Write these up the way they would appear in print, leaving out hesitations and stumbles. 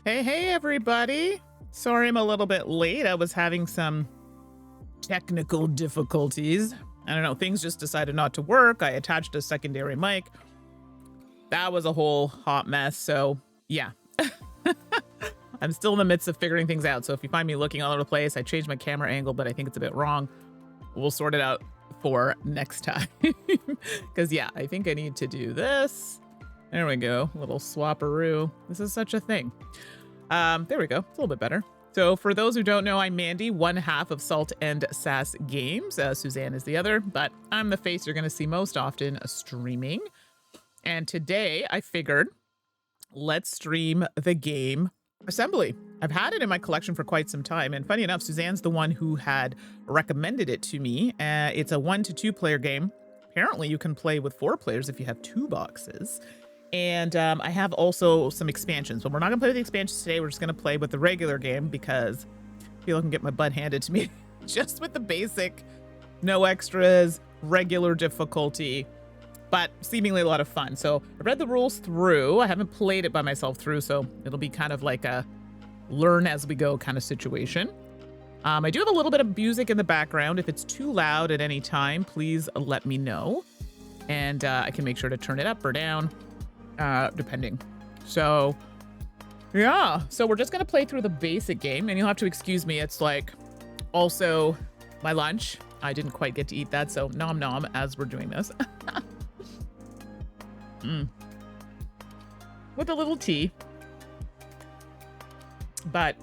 Hey, everybody. Sorry I'm a little bit late. I was having some technical difficulties. I don't know, things just decided not to work. I attached a secondary mic. That was a whole hot mess. So, yeah. I'm still in the midst of figuring things out. So if you find me looking all over the place, I changed my camera angle, but I think it's a bit wrong. We'll sort it out for next time. Because, yeah, I think I need to do this. There we go. Little swapperoo. This is such a thing. There we go. It's a little bit better. So for those who don't know, I'm Mandy, one half of Salt and Sass Games. Suzanne is the other, but I'm the face you're going to see most often streaming. And today I figured let's stream the game Assembly. I've had it in my collection for quite some time. And funny enough, Suzanne's the one who had recommended it to me. It's a 1 to 2 player game. Apparently you can play with 4 players if you have 2 boxes. And I have also some expansions, but we're not gonna play with the expansions today. We're just gonna play with the regular game because I feel I can get my butt handed to me just with the basic, no extras, regular difficulty, but seemingly a lot of fun. So I read the rules through. I haven't played it by myself through, so it'll be kind of like a learn as we go kind of situation. I do have a little bit of music in the background. If it's too loud at any time, please let me know. And I can make sure to turn it up or down. Depending. So yeah, so we're just gonna play through the basic game, and you'll have to excuse me, it's like also my lunch. I didn't quite get to eat that, so nom nom as we're doing this. With a little tea, but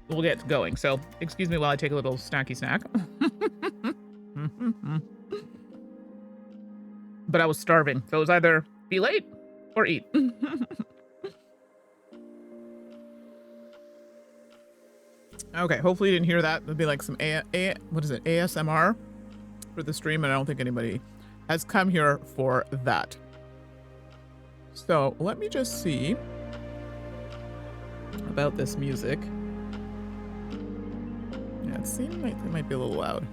we'll get going. So excuse me while I take a little snacky snack. But I was starving, so it was either be late or eat. Okay, hopefully you didn't hear that. It'll be like some what is it, ASMR for the stream, and I don't think anybody has come here for that. So let me just see about this music. Yeah, it seems like it might be a little loud.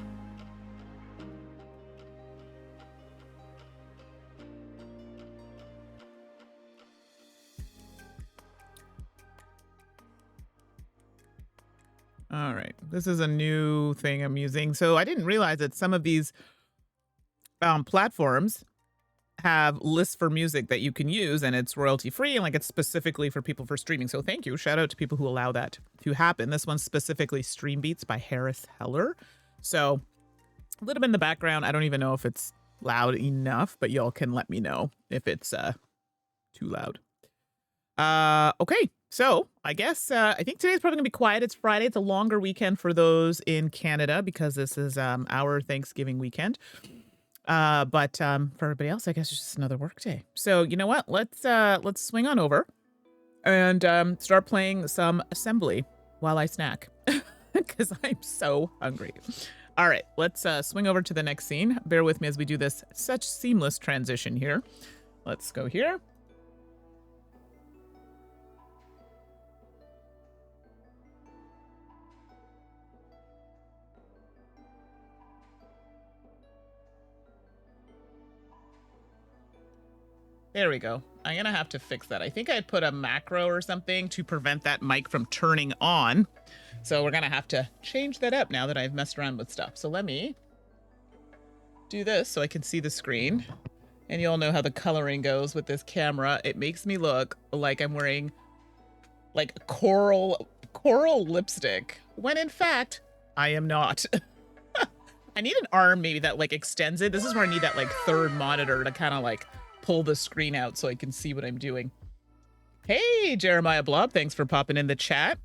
All right, this is a new thing I'm using. So I didn't realize that some of these platforms have lists for music that you can use, and it's royalty free, and like it's specifically for people for streaming. So thank you. Shout out to people who allow that to happen. This one's specifically Stream Beats by Harris Heller. So a little bit in the background. I don't even know if it's loud enough, but y'all can let me know if it's too loud. Okay, so I guess I think today's probably gonna be quiet. It's Friday. It's a longer weekend for those in Canada because this is our Thanksgiving weekend. But for everybody else, I guess it's just another work day. So you know what? Let's swing on over and start playing some Assembly while I snack because I'm so hungry. All right, let's swing over to the next scene. Bear with me as we do this such seamless transition here. Let's go here. There we go. I'm gonna have to fix that. I think I put a macro or something to prevent that mic from turning on. So we're gonna have to change that up now that I've messed around with stuff. So let me do this so I can see the screen. And you all know how the coloring goes with this camera. It makes me look like I'm wearing like coral lipstick, when in fact, I am not. I need an arm maybe that like extends it. This is where I need that like third monitor to kind of like pull the screen out so I can see what I'm doing. Hey, Jeremiah Blob, thanks for popping in the chat.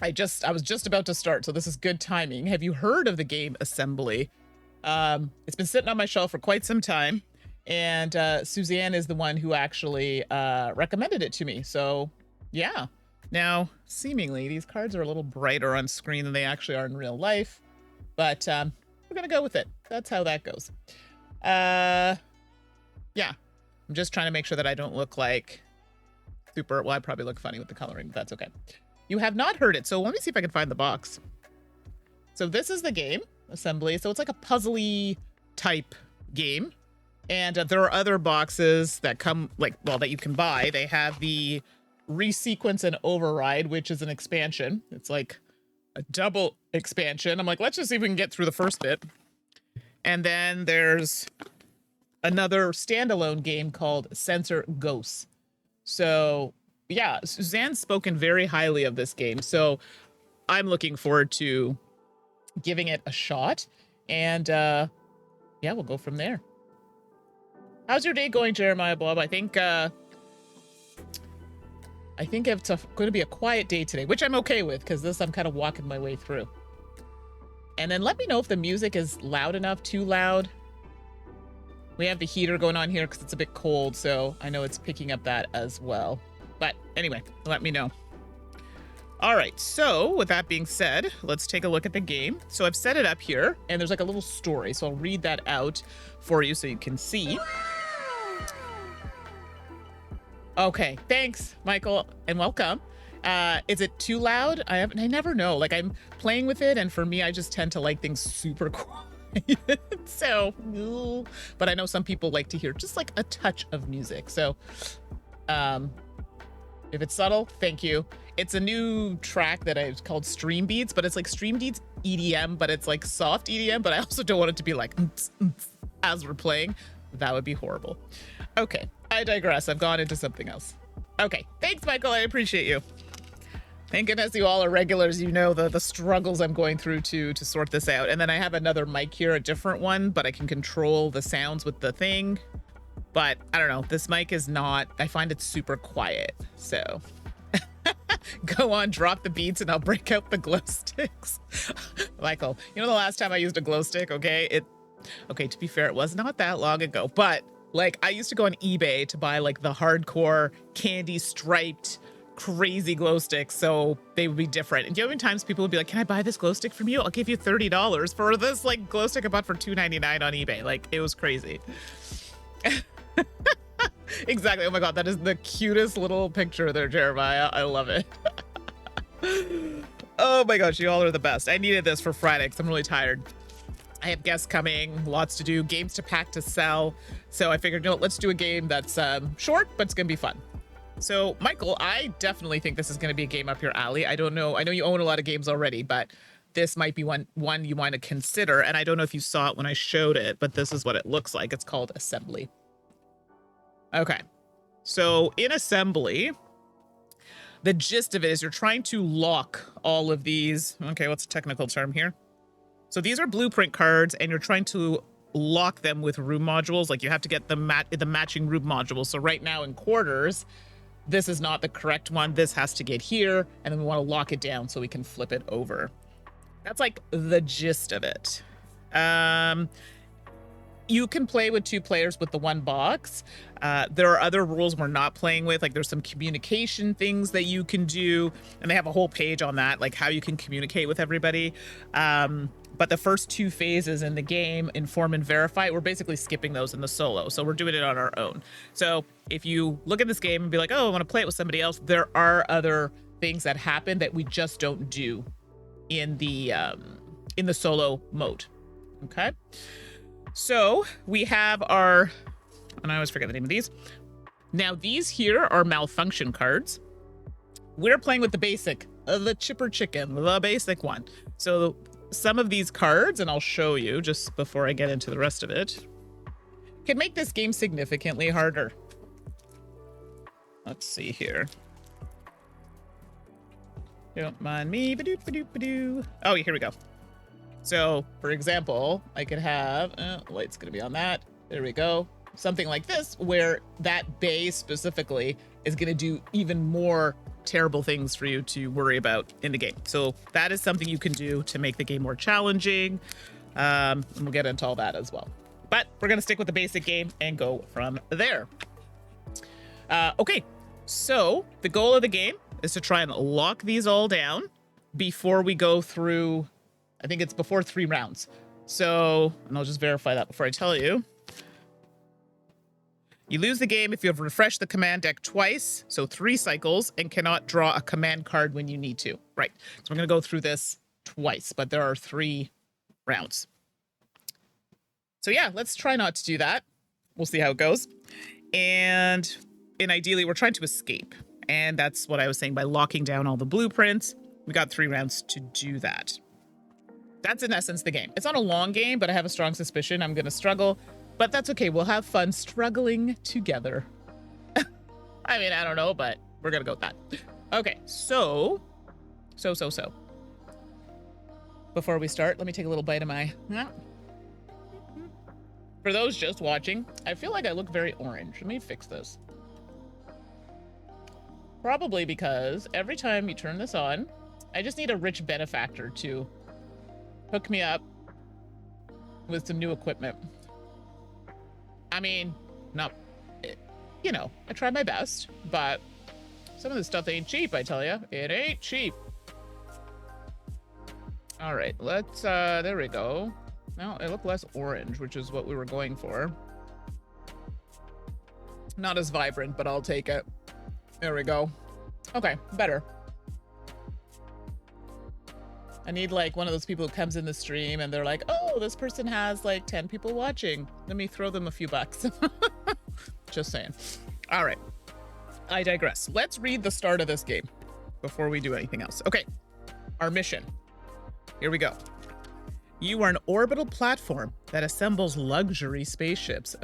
I was just about to start, so this is good timing. Have you heard of the game Assembly? It's been sitting on my shelf for quite some time, and Suzanne is the one who actually recommended it to me. So yeah. Now, seemingly, these cards are a little brighter on screen than they actually are in real life, but we're gonna go with it. That's how that goes. Yeah. I'm just trying to make sure that I don't look like super, well, I probably look funny with the coloring, but that's okay. You have not heard it, so let me see if I can find the box. So this is the game, Assembly. So it's like a puzzly type game. And there are other boxes that come, like, well, that you can buy. They have the Resequence and Override, which is an expansion. It's like a double expansion. I'm like, let's just see if we can get through the first bit. And then there's another standalone game called Censor Ghosts. So yeah, Suzanne's spoken very highly of this game. So I'm looking forward to giving it a shot. And yeah, we'll go from there. How's your day going, Jeremiah Bob? I think it's going to be a quiet day today, which I'm okay with because this I'm kind of walking my way through. And then let me know if the music is loud enough, too loud. We have the heater going on here because it's a bit cold, so I know it's picking up that as well. But anyway, let me know. All right, so with that being said, let's take a look at the game. So I've set it up here, and there's like a little story, so I'll read that out for you so you can see. Okay, thanks, Michael, and welcome. Is it too loud? I never know. Like, I'm playing with it, and for me, I just tend to like things super quiet. So, but I know some people like to hear just like a touch of music. So, if it's subtle, thank you. It's a new track that I've called Stream Beats, but it's like Stream Beats EDM, but it's like soft EDM, but I also don't want it to be like as we're playing. That would be horrible. Okay, I digress. I've gone into something else. Okay, thanks, Michael. I appreciate you. Thank goodness you all are regulars. You know the struggles I'm going through to sort this out. And then I have another mic here, a different one, but I can control the sounds with the thing. But I don't know. This mic is not, I find it super quiet. So go on, drop the beats, and I'll break out the glow sticks. Michael, you know the last time I used a glow stick, okay? Okay, to be fair, it was not that long ago, but like I used to go on eBay to buy like the hardcore candy striped crazy glow sticks, so they would be different. And you know how many times people would be like, can I buy this glow stick from you? I'll give you $30 for this like glow stick I bought for $2.99 on eBay. Like, it was crazy. Exactly. Oh my god, that is the cutest little picture there, Jeremiah. I love it. Oh my gosh, you all are the best. I needed this for Friday because I'm really tired. I have guests coming, lots to do, games to pack to sell. So I figured, no, let's do a game that's short, but it's gonna be fun. So Michael, I definitely think this is gonna be a game up your alley. I don't know, I know you own a lot of games already, but this might be one you want to consider. And I don't know if you saw it when I showed it, but this is what it looks like. It's called Assembly. Okay, so in Assembly, the gist of it is you're trying to lock all of these. Okay, what's a technical term here? So these are blueprint cards, and you're trying to lock them with room modules. Like, you have to get the matching room modules. So right now in quarters, this is not the correct one. This has to get here, and then we want to lock it down so we can flip it over. That's like the gist of it. You can play with 2 players with the 1 box. There are other rules we're not playing with. Like, there's some communication things that you can do, and they have a whole page on that, like how you can communicate with everybody. But the first 2 phases in the game, Inform and Verify, we're basically skipping those in the solo. So we're doing it on our own. So if you look at this game and be like, oh, I want to play it with somebody else, there are other things that happen that we just don't do in the solo mode. Okay. So we have our, and I always forget the name of these. Now these here are malfunction cards. We're playing with the basic, the chipper chicken, the basic one. So some of these cards, and I'll show you just before I get into the rest of it, can make this game significantly harder. Let's see here. Don't mind me. Ba-doop. Oh, here we go. So, for example, I could have, light's going to be on that. There we go. Something like this, where that bay specifically is going to do even more terrible things for you to worry about in the game. So that is something you can do to make the game more challenging. And we'll get into all that as well. But we're going to stick with the basic game and go from there. Okay, so the goal of the game is to try and lock these all down before we go through, I think it's before 3 rounds. So, and I'll just verify that before I tell you. You lose the game if you have refreshed the command deck twice, so 3 cycles, and cannot draw a command card when you need to. Right, so we're going to go through this twice, but there are 3 rounds. So yeah, let's try not to do that. We'll see how it goes. And ideally, we're trying to escape. And that's what I was saying by locking down all the blueprints. We got 3 rounds to do that. That's in essence the game. It's not a long game, but I have a strong suspicion I'm going to struggle. But that's okay. We'll have fun struggling together. I mean, I don't know, but we're going to go with that. Okay, so. Before we start, let me take a little bite of my... For those just watching, I feel like I look very orange. Let me fix this. Probably because every time you turn this on, I just need a rich benefactor to hook me up with some new equipment. I mean, not, you know, I try my best, but some of this stuff ain't cheap, I tell you. It ain't cheap. All right, let's, there we go. Now it looked less orange, which is what we were going for. Not as vibrant, but I'll take it. There we go. Okay, better. I need like one of those people who comes in the stream and they're like, oh, this person has like 10 people watching. Let me throw them a few bucks. Just saying. All right. I digress. Let's read the start of this game before we do anything else. Okay. Our mission. Here we go. You are an orbital platform that assembles luxury spaceships.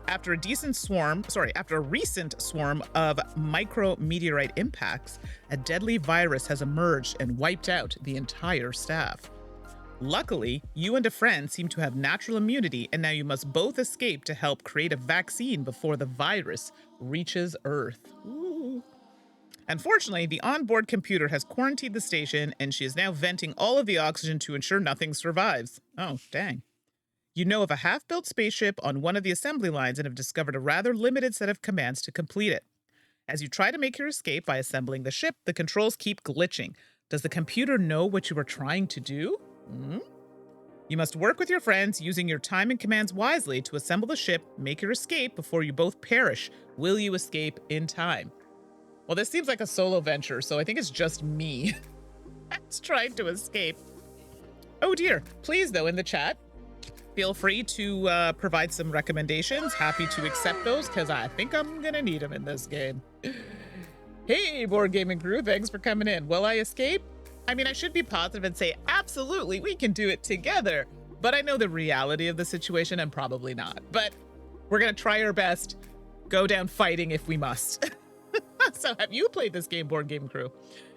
After a recent swarm of micrometeorite impacts, a deadly virus has emerged and wiped out the entire staff. Luckily, you and a friend seem to have natural immunity, and now you must both escape to help create a vaccine before the virus reaches Earth. Ooh. Unfortunately, the onboard computer has quarantined the station, and she is now venting all of the oxygen to ensure nothing survives. Oh, dang. You know of a half-built spaceship on one of the assembly lines and have discovered a rather limited set of commands to complete it. As you try to make your escape by assembling the ship, the controls keep glitching. Does the computer know what you are trying to do? You must work with your friends, using your time and commands wisely to assemble the ship, make your escape before you both perish. Will you escape in time? Well, this seems like a solo venture, so I think it's just me that's trying to escape. Oh dear. Please, though, in the chat, feel free to provide some recommendations. Happy to accept those, because I think I'm going to need them in this game. Hey, Board Gaming Crew, thanks for coming in. Will I escape? I mean, I should be positive and say, absolutely, we can do it together. But I know the reality of the situation and probably not. But we're going to try our best, go down fighting if we must. So have you played this game, Board Game Crew?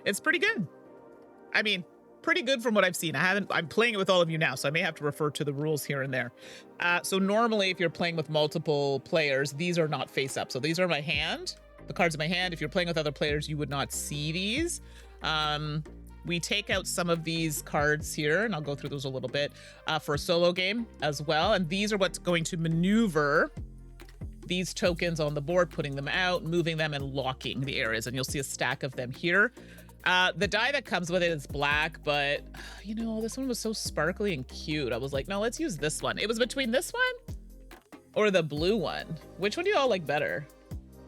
It's pretty good. I mean, pretty good from what I've seen. I'm playing it with all of you now, so I may have to refer to the rules here and there. So normally, if you're playing with multiple players, these are not face up. So these are my hand, the cards in my hand. If you're playing with other players, you would not see these. We take out some of these cards here, and I'll go through those a little bit, for a solo game as well. And these are what's going to maneuver these tokens on the board, putting them out, moving them, and locking the areas. And you'll see a stack of them here. The die that comes with it is black, but you know, this one was so sparkly and cute. I was like, no, let's use this one. It was between this one or the blue one. Which one do you all like better?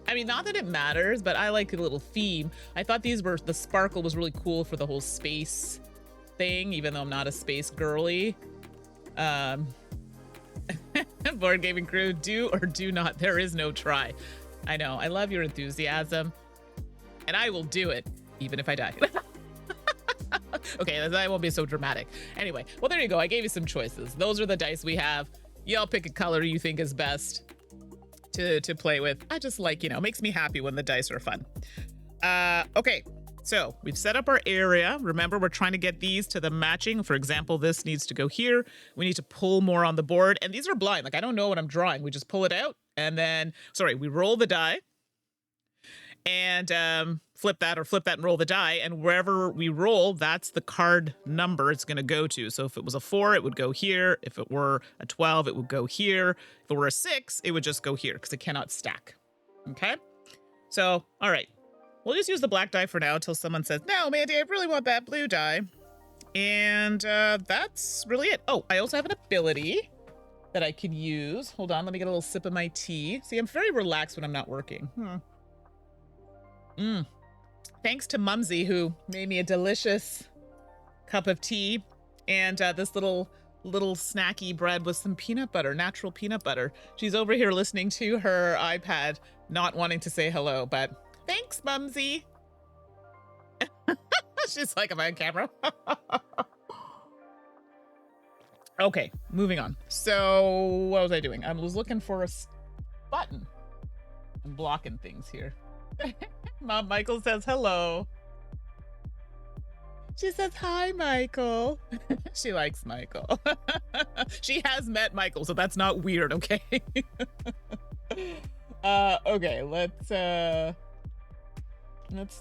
I mean, not that it matters, but I like a little theme. I thought the sparkle was really cool for the whole space thing, even though I'm not a space girly. Board Gaming Crew, do or do not. There is no try. I know. I love your enthusiasm. And I will do it, even if I die. Okay, that won't be so dramatic. Anyway, well, there you go. I gave you some choices. Those are the dice we have. Y'all pick a color you think is best to play with. I just like, you know, makes me happy when the dice are fun. Okay. So we've set up our area. Remember, we're trying to get these to the matching. For example, this needs to go here. We need to pull more on the board. And these are blind. Like, I don't know what I'm drawing. We just pull it out. And then, we roll the die. And flip that and roll the die. And wherever we roll, that's the card number it's going to go to. So if it was a 4, it would go here. If it were a 12, it would go here. If it were a 6, it would just go here because it cannot stack. Okay? So, all right. We'll just use the black die for now until someone says, no, Mandy, I really want that blue die. And that's really it. Oh, I also have an ability that I can use. Hold on, let me get a little sip of my tea. See, I'm very relaxed when I'm not working. Thanks to Mumsy, who made me a delicious cup of tea and this little snacky bread with some peanut butter, natural peanut butter. She's over here listening to her iPad, not wanting to say hello, but Thanks, Mumsy. She's like, am I on camera? Okay, moving on. So what was I doing? I was looking for a button. I'm blocking things here. Mom Michael says hello. She says, hi, Michael. She likes Michael. She has met Michael, so that's not weird, okay? Okay, let's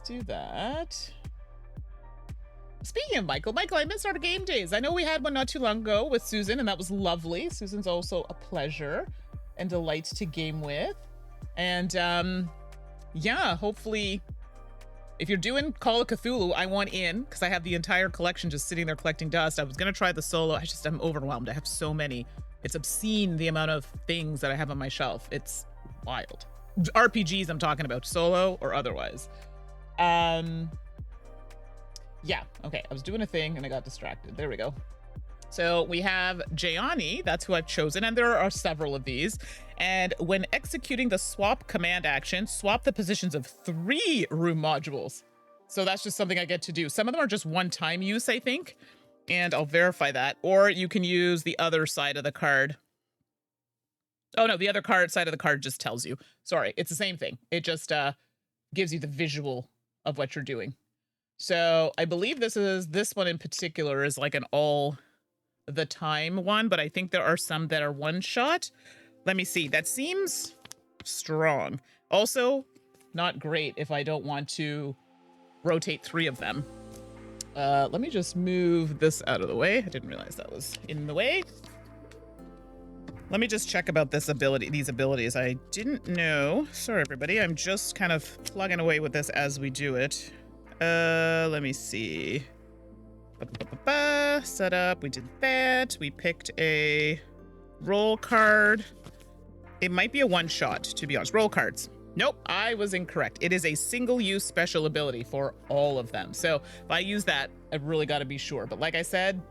do that. Speaking of Michael, I missed our game days. I know we had one not too long ago with Susan, and that was lovely. Susan's also a pleasure and delight to game with. And yeah, hopefully, if you're doing Call of Cthulhu, I want in, because I have the entire collection just sitting there collecting dust. I was going to try the solo. I'm overwhelmed. I have so many. It's obscene, the amount of things that I have on my shelf. It's wild. RPGs I'm talking about, solo or otherwise. Yeah, okay, I was doing a thing and I got distracted. There we go. So we have Jayani, that's who I've chosen, and there are several of these. And when executing the swap command action, swap the positions of 3 room modules. So that's just something I get to do. Some of them are just one-time use, I think, and I'll verify that. Or you can use the other side of the card. Oh no, the other side of the card just tells you. Sorry, it's the same thing. It just gives you the visual of what you're doing. So I believe this one in particular is like an all the time one, but I think there are some that are one shot. Let me see. That seems strong. Also, not great if I don't want to rotate 3 of them. Let me just move this out of the way. I didn't realize that was in the way. Let me just check about these abilities. I didn't know. Sorry, everybody. I'm just kind of plugging away with this as we do it. Let me see. Set up. We did that. We picked a roll card. It might be a one-shot, to be honest. Roll cards. Nope, I was incorrect. It is a single-use special ability for all of them. So if I use that, I've really got to be sure. But like I said,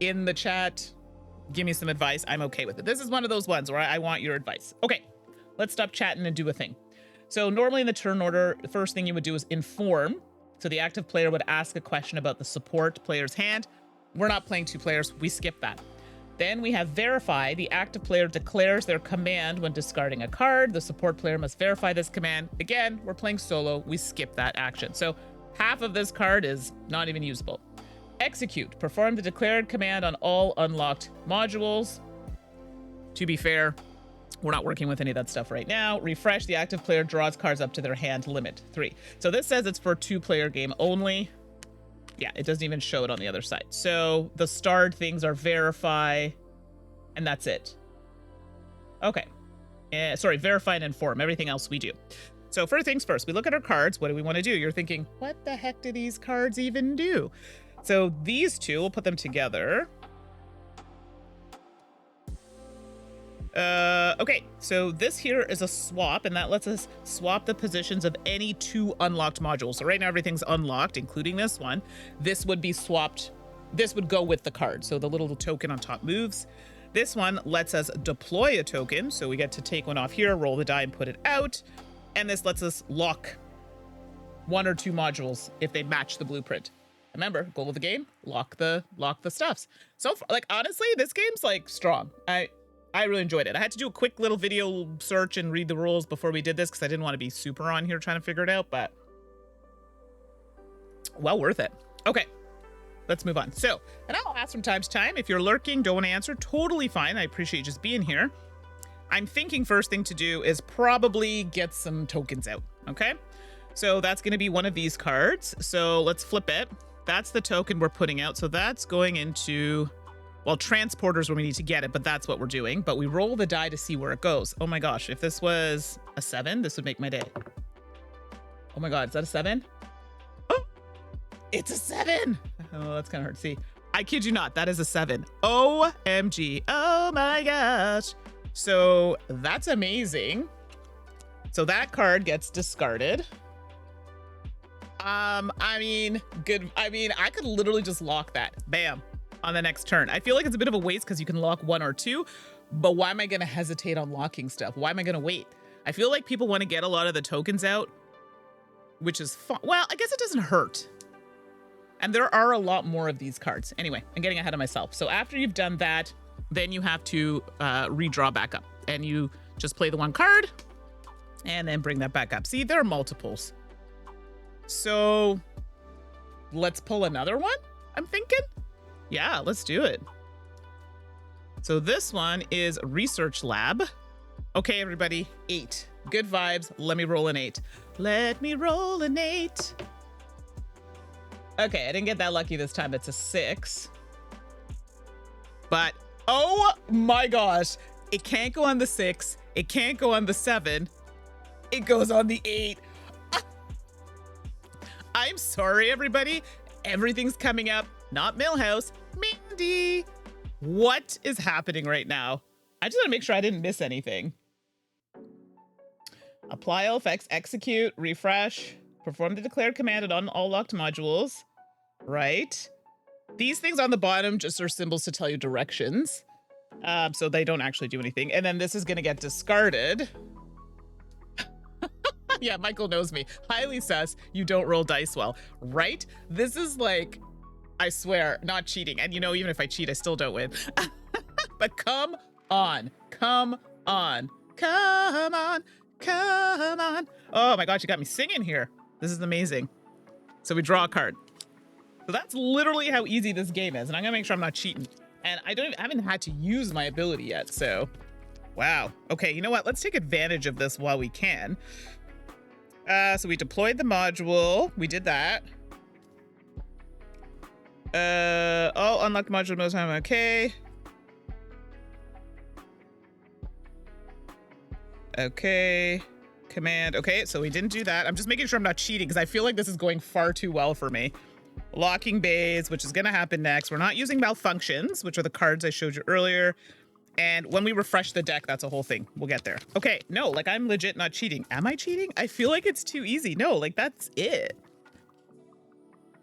in the chat, give me some advice. I'm okay with it. This is one of those ones where I want your advice. Okay, let's stop chatting and do a thing. So normally in the turn order, the first thing you would do is inform. So the active player would ask a question about the support player's hand. We're not playing 2 players. We skip that. Then we have verify. The active player declares their command when discarding a card. The support player must verify this command. Again, we're playing solo. We skip that action. So half of this card is not even usable. Execute. Perform the declared command on all unlocked modules. To be fair, we're not working with any of that stuff right now. Refresh. The active player draws cards up to their hand. Limit 3. So this says it's for a 2-player game only. Yeah, it doesn't even show it on the other side. So the starred things are verify, and that's it. Okay. Sorry, verify and inform. Everything else we do. So first things first, we look at our cards. What do we want to do? You're thinking, what the heck do these cards even do? So these 2, we'll put them together. Okay, so this here is a swap, and that lets us swap the positions of any 2 unlocked modules. So right now everything's unlocked, including this one. This would be swapped. This would go with the card. So the little token on top moves. This one lets us deploy a token. So we get to take one off here, roll the die, and put it out. And this lets us lock 1 or 2 modules if they match the blueprint. Remember, goal of the game, lock the stuffs. So far, like, honestly, this game's like strong. I really enjoyed it. I had to do a quick little video search and read the rules before we did this because I didn't want to be super on here trying to figure it out, but well worth it. Okay, let's move on. So, and I'll ask from time to time. If you're lurking, don't want to answer, totally fine. I appreciate you just being here. I'm thinking first thing to do is probably get some tokens out, okay? So that's going to be one of these cards. So let's flip it. That's the token we're putting out. So that's going into... well, transporters where we need to get it, but that's what we're doing. But we roll the die to see where it goes. Oh my gosh, if this was a 7, this would make my day. Oh my God, is that a 7? Oh, it's a 7. Oh, that's kind of hard to see. I kid you not, that is a 7. OMG. Oh my gosh. So that's amazing. So that card gets discarded. I mean, good. I mean, I could literally just lock that. Bam. On the next turn. I feel like it's a bit of a waste because you can lock 1 or 2, but why am I going to hesitate on locking stuff? Why am I going to wait? I feel like people want to get a lot of the tokens out which is fun. Well, I guess it doesn't hurt. And there are a lot more of these cards. Anyway, I'm getting ahead of myself. So after you've done that, then you have to redraw back up. And you just play the one card and then bring that back up. See, there are multiples. So let's pull another one, I'm thinking. Yeah, let's do it. So this one is Research Lab. Okay, everybody, 8. Good vibes. Let me roll an 8. Let me roll an 8. Okay, I didn't get that lucky this time. It's a 6. But, oh my gosh. It can't go on the 6. It can't go on the 7. It goes on the 8. I'm sorry, everybody. Everything's coming up. Not Millhouse. Mandi. What is happening right now? I just want to make sure I didn't miss anything. Apply all effects. Execute. Refresh. Perform the declared command on all locked modules. Right. These things on the bottom just are symbols to tell you directions. So they don't actually do anything. And then this is going to get discarded. Yeah, Michael knows me. Highly sus, you don't roll dice well. Right? This is like, I swear, not cheating. And you know, even if I cheat, I still don't win. But come on. Come on. Come on. Come on. Oh my gosh, you got me singing here. This is amazing. So we draw a card. So that's literally how easy this game is. And I'm gonna make sure I'm not cheating. And I haven't had to use my ability yet, so. Wow. Okay, you know what? Let's take advantage of this while we can. So we deployed the module. We did that. Oh, unlock the module most time. Okay. Okay. Command. Okay, so we didn't do that. I'm just making sure I'm not cheating because I feel like this is going far too well for me. Locking bays, which is going to happen next. We're not using malfunctions, which are the cards I showed you earlier. And when we refresh the deck, that's a whole thing. We'll get there. Okay, no, like I'm legit not cheating. Am I cheating? I feel like it's too easy. No, like that's it.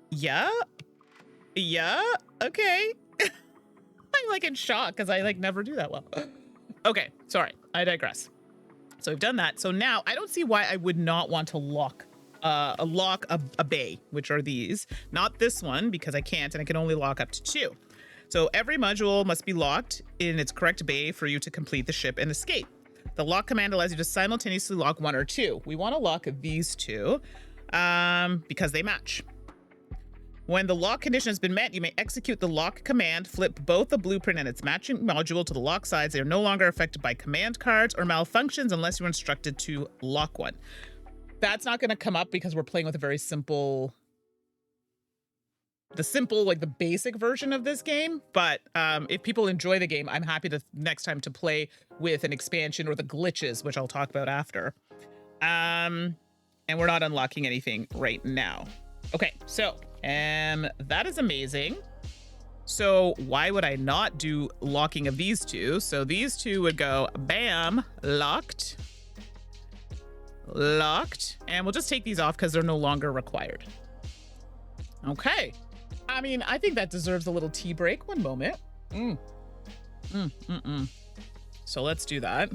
Yeah? Yeah? Okay. I'm like in shock because I like never do that well. Okay, sorry, I digress. So we've done that. So now I don't see why I would not want to lock a bay, which are these. Not this one because I can't and I can only lock up to 2. So every module must be locked in its correct bay for you to complete the ship and escape. The lock command allows you to simultaneously lock 1 or 2. We want to lock these 2 because they match. When the lock condition has been met, you may execute the lock command, flip both the blueprint and its matching module to the lock sides. They are no longer affected by command cards or malfunctions unless you're instructed to lock one. That's not going to come up because we're playing with a very simple... like the basic version of this game. But if people enjoy the game, I'm happy to next time to play with an expansion or the glitches, which I'll talk about after. And we're not unlocking anything right now. Okay, so that is amazing. So why would I not do locking of these 2? So these 2 would go bam, locked, locked, and we'll just take these off because they're no longer required. Okay. I mean, I think that deserves a little tea break. One moment. So let's do that.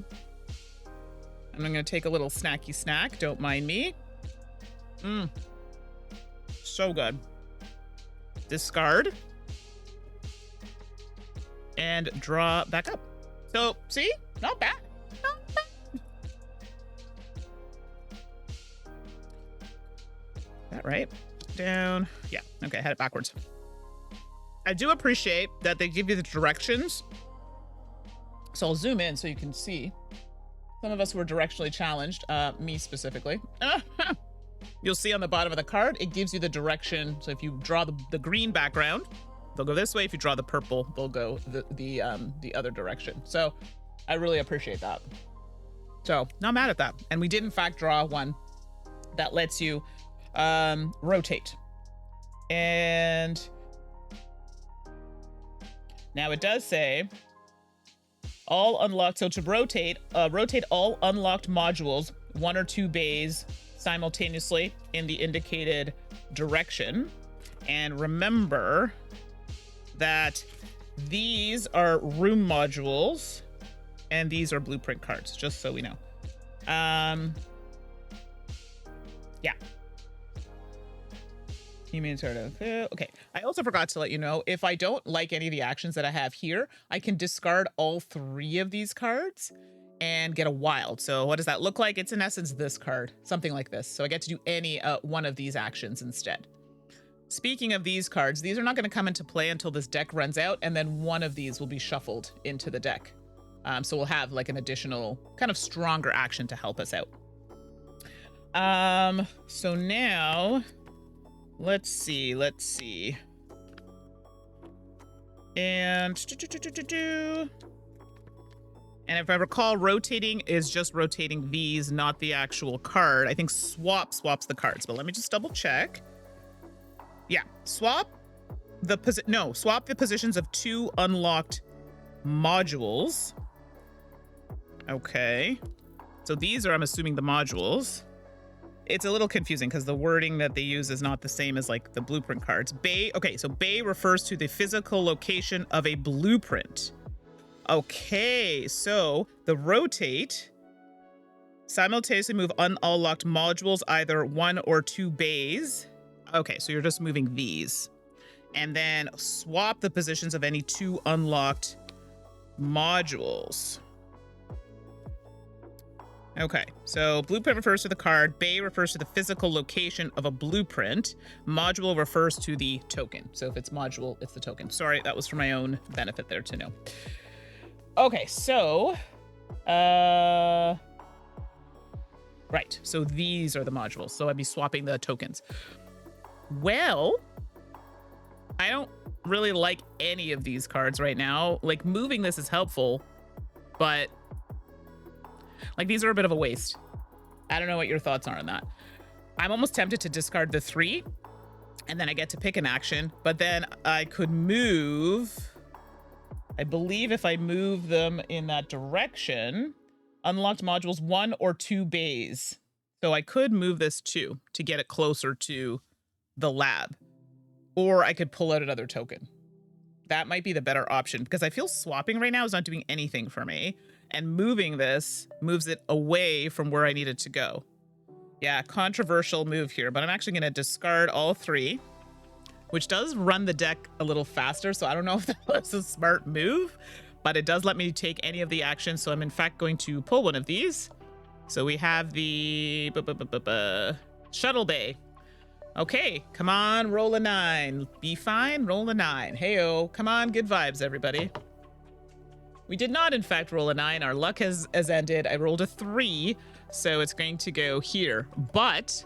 I'm going to take a little snacky snack. Don't mind me. So good. Discard. And draw back up. So, see? Not bad. Not bad. That right? Down. Yeah. Okay, I had it backwards. I do appreciate that they give you the directions. So I'll zoom in so you can see. Some of us were directionally challenged, me specifically. You'll see on the bottom of the card, it gives you the direction. So if you draw the green background, they'll go this way. If you draw the purple, they'll go the other direction. So I really appreciate that. So not mad at that. And we did in fact draw one that lets you rotate. And now it does say all unlocked. So to rotate all unlocked modules, 1 or 2 bays simultaneously in the indicated direction. And remember that these are room modules and these are blueprint cards, just so we know. Yeah. You mean sort of, okay. I also forgot to let you know, if I don't like any of the actions that I have here, I can discard all 3 of these cards and get a wild. So what does that look like? It's in essence this card, something like this. So I get to do any one of these actions instead. Speaking of these cards, these are not going to come into play until this deck runs out, and then one of these will be shuffled into the deck. So we'll have like an additional kind of stronger action to help us out. So now... Let's see. And if I recall, rotating is just rotating these, not the actual card. I think swaps the cards, but let me just double check. Yeah, swap the positions of 2 unlocked modules. Okay. So these are, I'm assuming, the modules. It's a little confusing because the wording that they use is not the same as like the blueprint cards. Bay, okay, so bay refers to the physical location of a blueprint. Okay, so the rotate simultaneously move unlocked modules, either 1 or 2 bays. Okay, so you're just moving these. And then swap the positions of any 2 unlocked modules. Okay, so blueprint refers to the card, bay refers to the physical location of a blueprint, module refers to the token. So if it's module, it's the token. Sorry, that was for my own benefit there to know. Okay, so, right, so these are the modules. So I'd be swapping the tokens. Well, I don't really like any of these cards right now. Like, moving this is helpful, but like, these are a bit of a waste. I don't know what your thoughts are on that. I'm almost tempted to discard the 3, and then I get to pick an action, but then I could move. I believe if I move them in that direction, unlocked modules 1 or 2 bays. So I could move this 2 to get it closer to the lab, or I could pull out another token. That might be the better option, because I feel swapping right now is not doing anything for me. And moving this moves it away from where I need it to go. Yeah, controversial move here, but I'm actually going to discard all 3, which does run the deck a little faster. So I don't know if that was a smart move, but it does let me take any of the actions. So I'm in fact going to pull one of these. So we have the shuttle bay. Okay, come on, roll a 9. Be fine, roll a 9. Heyo, come on, good vibes, everybody. We did not, in fact, roll a 9. Our luck has ended. I rolled a 3, so it's going to go here. But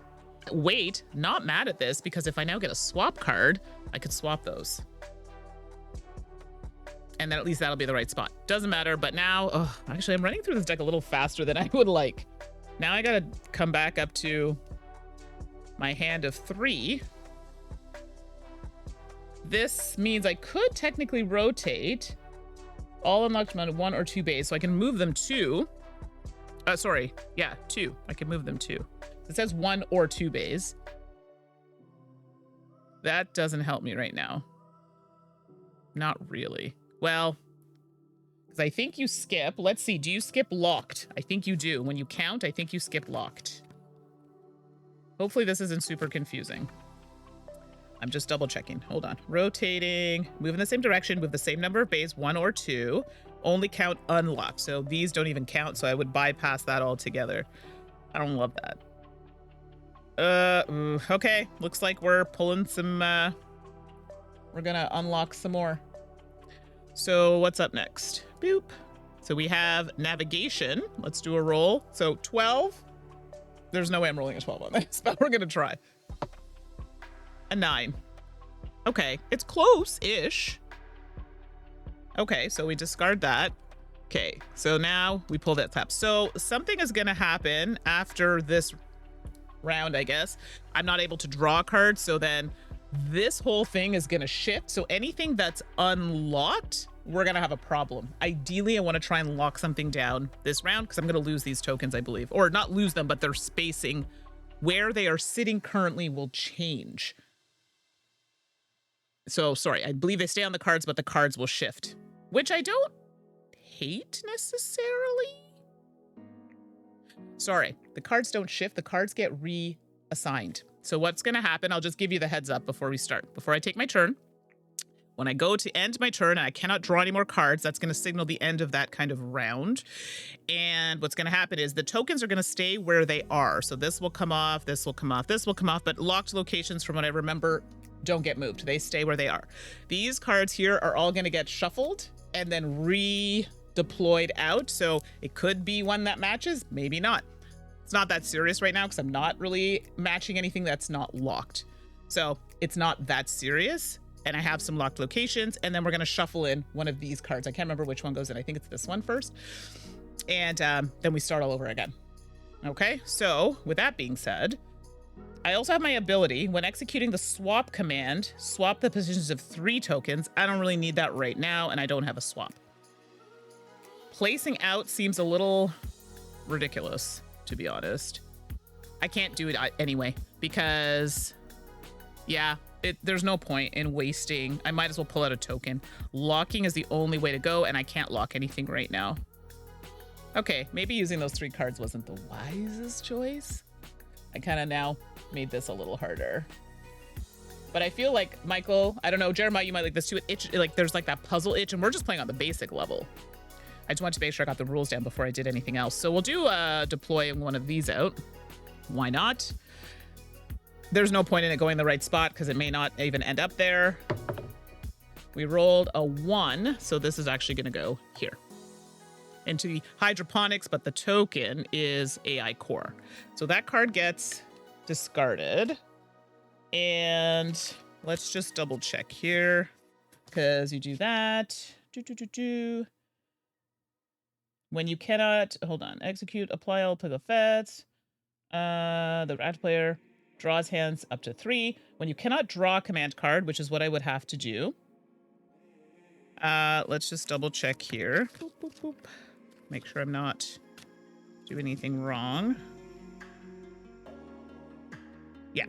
wait, not mad at this, because if I now get a swap card, I could swap those. And then at least that'll be the right spot. Doesn't matter, but now, actually, I'm running through this deck a little faster than I would like. Now I gotta come back up to my hand of 3. This means I could technically rotate all unlocked 1 or 2 bays, so I can move them 2. 2. I can move them 2. It says 1 or 2 bays. That doesn't help me right now. Not really. Well, because I think you skip. Let's see. Do you skip locked? I think you do. When you count, I think you skip locked. Hopefully this isn't super confusing. I'm just double checking. Hold on. Rotating, move in the same direction, move the same number of bays, 1 or 2. Only count unlocked. So these don't even count, so I would bypass that altogether. I don't love that. Okay. Looks like we're pulling some, we're gonna unlock some more. So what's up next? Boop. So we have navigation. Let's do a roll. So 12. There's no way I'm rolling a 12 on this, but we're gonna try. A 9. Okay, it's close-ish. Okay, so we discard that. Okay, so now we pull that tap. So something is gonna happen after this round, I guess. I'm not able to draw a card, so then this whole thing is gonna shift. So anything that's unlocked, we're gonna have a problem. Ideally, I wanna try and lock something down this round because I'm gonna lose these tokens, I believe. Or not lose them, but their spacing where they are sitting currently will change. So, sorry, I believe they stay on the cards, but the cards will shift, which I don't hate necessarily. Sorry, the cards don't shift. The cards get reassigned. So what's going to happen, I'll just give you the heads up before we start. Before I take my turn, when I go to end my turn and I cannot draw any more cards, that's going to signal the end of that kind of round. And what's going to happen is the tokens are going to stay where they are. So this will come off, this will come off, this will come off, but locked locations, from what I remember, don't get moved. They stay where they are. These cards here are all going to get shuffled and then redeployed out. So it could be one that matches, maybe not. It's not that serious right now because I'm not really matching anything that's not locked. So it's not that serious. And I have some locked locations, and then we're going to shuffle in one of these cards. I can't remember which one goes in. I think it's this one first. And then we start all over again. Okay, so with that being said, I also have my ability, when executing the swap command, swap the positions of 3 tokens. I don't really need that right now, and I don't have a swap. Placing out seems a little ridiculous, to be honest. I can't do it anyway, because, yeah, there's no point in wasting. I might as well pull out a token. Locking is the only way to go, and I can't lock anything right now. Okay, maybe using those 3 cards wasn't the wisest choice. I kind of now made this a little harder. But I feel like, Michael, I don't know, Jeremiah, you might like this too. There's like that puzzle itch, and we're just playing on the basic level. I just wanted to make sure I got the rules down before I did anything else. So we'll do deploying one of these out. Why not? There's no point in it going the right spot because it may not even end up there. We rolled a 1, so this is actually going to go here into the hydroponics, but the token is AI core. So that card gets discarded. And let's just double check here because you do that. When you cannot, hold on, execute, apply all to the effects. The active player draws hands up to 3. When you cannot draw a command card, which is what I would have to do. Let's just double check here. Boop, boop, boop. Make sure I'm not doing anything wrong. Yeah.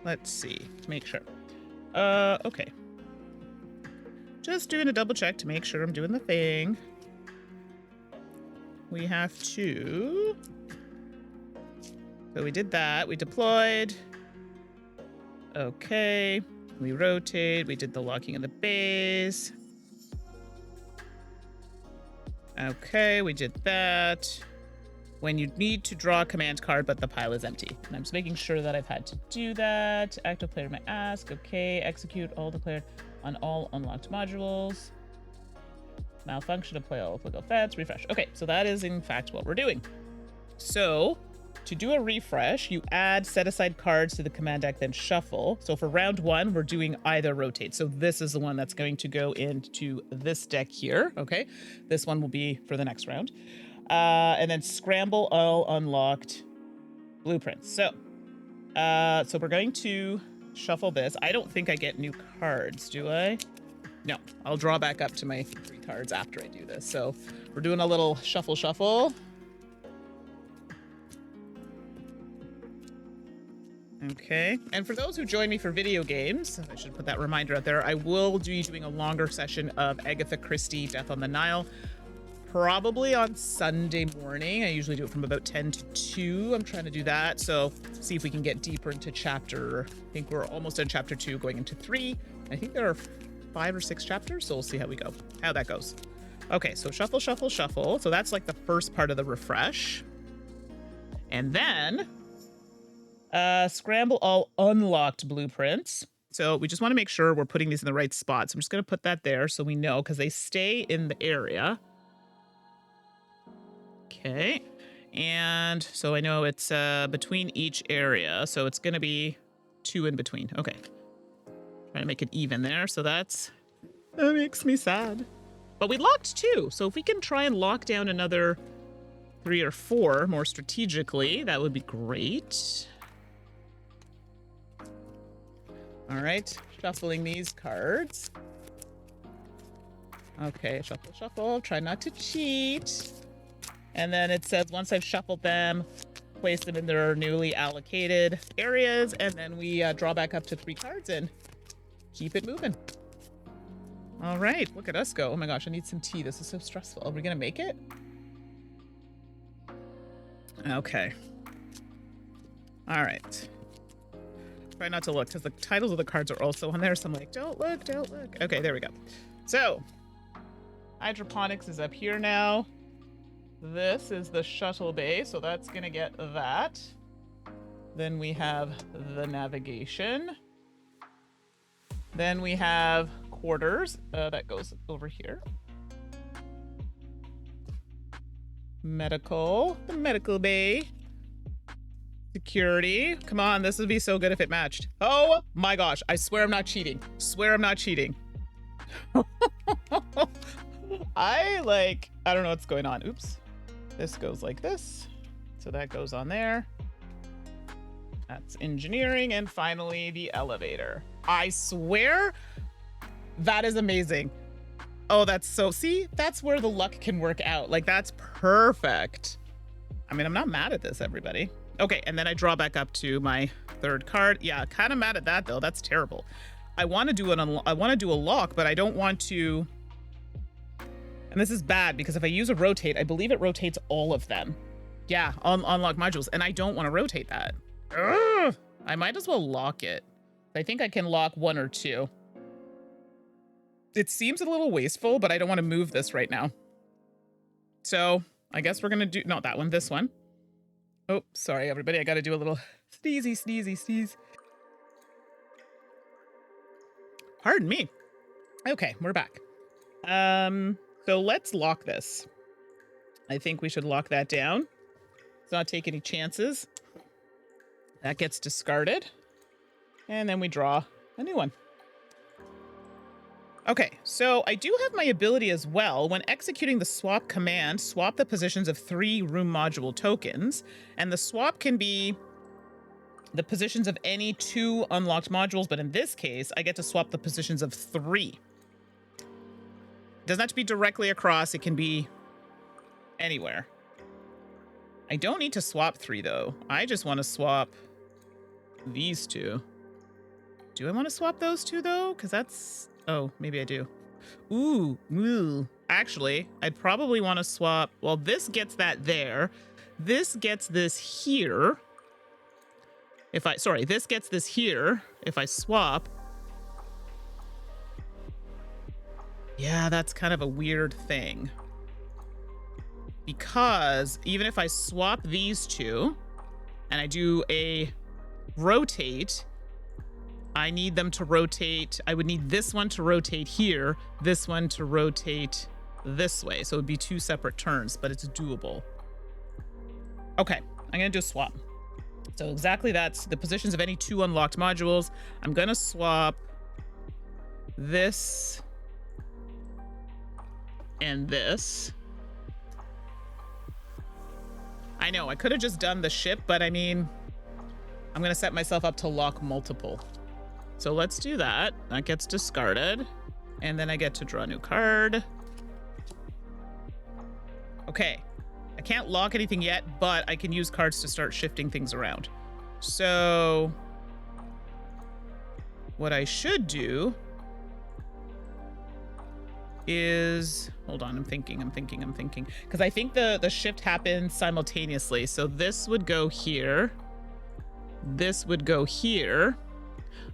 Let's see. Make sure. Okay. Just doing a double check to make sure I'm doing the thing. We have to... So we did that. We deployed. Okay. We rotate. We did the locking of the base. Okay, we did that. When you need to draw a command card, but the pile is empty. And I'm just making sure that I've had to do that. Active player may ask. Okay, execute all declared on all unlocked modules. Malfunction, apply all applicable effects, refresh. Okay, so that is in fact what we're doing. So to do a refresh, you add set aside cards to the command deck, then shuffle. So for round 1, we're doing either rotate. So this is the one that's going to go into this deck here. Okay, this one will be for the next round. And then scramble all unlocked blueprints. So we're going to shuffle this. I don't think I get new cards, do I? No, I'll draw back up to my 3 cards after I do this. So we're doing a little shuffle. Okay, and for those who join me for video games, I should put that reminder out there, I will be doing a longer session of Agatha Christie, Death on the Nile, probably on Sunday morning. I usually do it from about 10 to 2. I'm trying to do that, so see if we can get deeper into chapter, I think we're almost done chapter 2, going into 3. I think there are 5 or 6 chapters, so we'll see how that goes. Okay, so shuffle. So that's like the first part of the refresh. And then scramble all unlocked blueprints. So we just want to make sure we're putting these in the right spot. So I'm just going to put that there so we know, because they stay in the area. Okay. And so I know it's between each area. So it's going to be 2 in between. Okay. Trying to make it even there. So that makes me sad. But we locked 2. So if we can try and lock down another 3 or 4 more strategically, that would be great. All right, shuffling these cards. Okay, shuffle. Try not to cheat. And then it says once I've shuffled them, place them in their newly allocated areas, and then we draw back up to 3 cards and keep it moving. All right, look at us go. Oh my gosh, I need some tea. This is so stressful. Are we gonna make it? Okay. All right. Try not to look because the titles of the cards are also on there. So I'm like, don't look, don't look. Okay, there we go. So hydroponics is up here now. This is the shuttle bay, so that's gonna get that. Then we have the navigation. Then we have quarters. That goes over here. Medical, the medical bay. Security. Come on, this would be so good if it matched. Oh my gosh, I swear I'm not cheating. Swear I'm not cheating. I don't know what's going on. Oops. This goes like this. So that goes on there. That's engineering. And finally, the elevator. I swear that is amazing. Oh, that's so, see, that's where the luck can work out. Like, that's perfect. I mean, I'm not mad at this, everybody. Okay, and then I draw back up to my third card. Yeah, kind of mad at that, though. That's terrible. I want to do a lock, but I don't want to. And this is bad because if I use a rotate, I believe it rotates all of them. Yeah, on lock modules, and I don't want to rotate that. Ugh, I might as well lock it. I think I can lock one or two. It seems a little wasteful, but I don't want to move this right now. So I guess we're going to do, not that one, this one. Oh, sorry, everybody. I got to do a little sneeze. Pardon me. Okay, we're back. So let's lock this. I think we should lock that down. Let's not take any chances. That gets discarded. And then we draw a new one. Okay, so I do have my ability as well. When executing the swap command, swap the positions of 3 room module tokens. And the swap can be the positions of any 2 unlocked modules, but in this case, I get to swap the positions of 3. It doesn't have to be directly across, it can be anywhere. I don't need to swap 3 though. I just want to swap these 2. Do I want to swap those 2 though? Because that's, oh, maybe I do. Ooh. Actually, I'd probably want to swap, well, this gets that there. This gets this here. This gets this here. If I swap. Yeah, that's kind of a weird thing. Because even if I swap these 2 and I do a rotate, I need them to rotate. I would need this one to rotate here, this one to rotate this way. So it would be 2 separate turns, but it's doable. Okay, I'm going to do a swap. So exactly that's the positions of any 2 unlocked modules. I'm going to swap this and this. I know, I could have just done the ship, but I mean, I'm going to set myself up to lock multiple. So let's do that. That gets discarded. And then I get to draw a new card. Okay. I can't lock anything yet, but I can use cards to start shifting things around. So what I should do is, hold on, I'm thinking. Because I think the shift happens simultaneously. So this would go here. This would go here.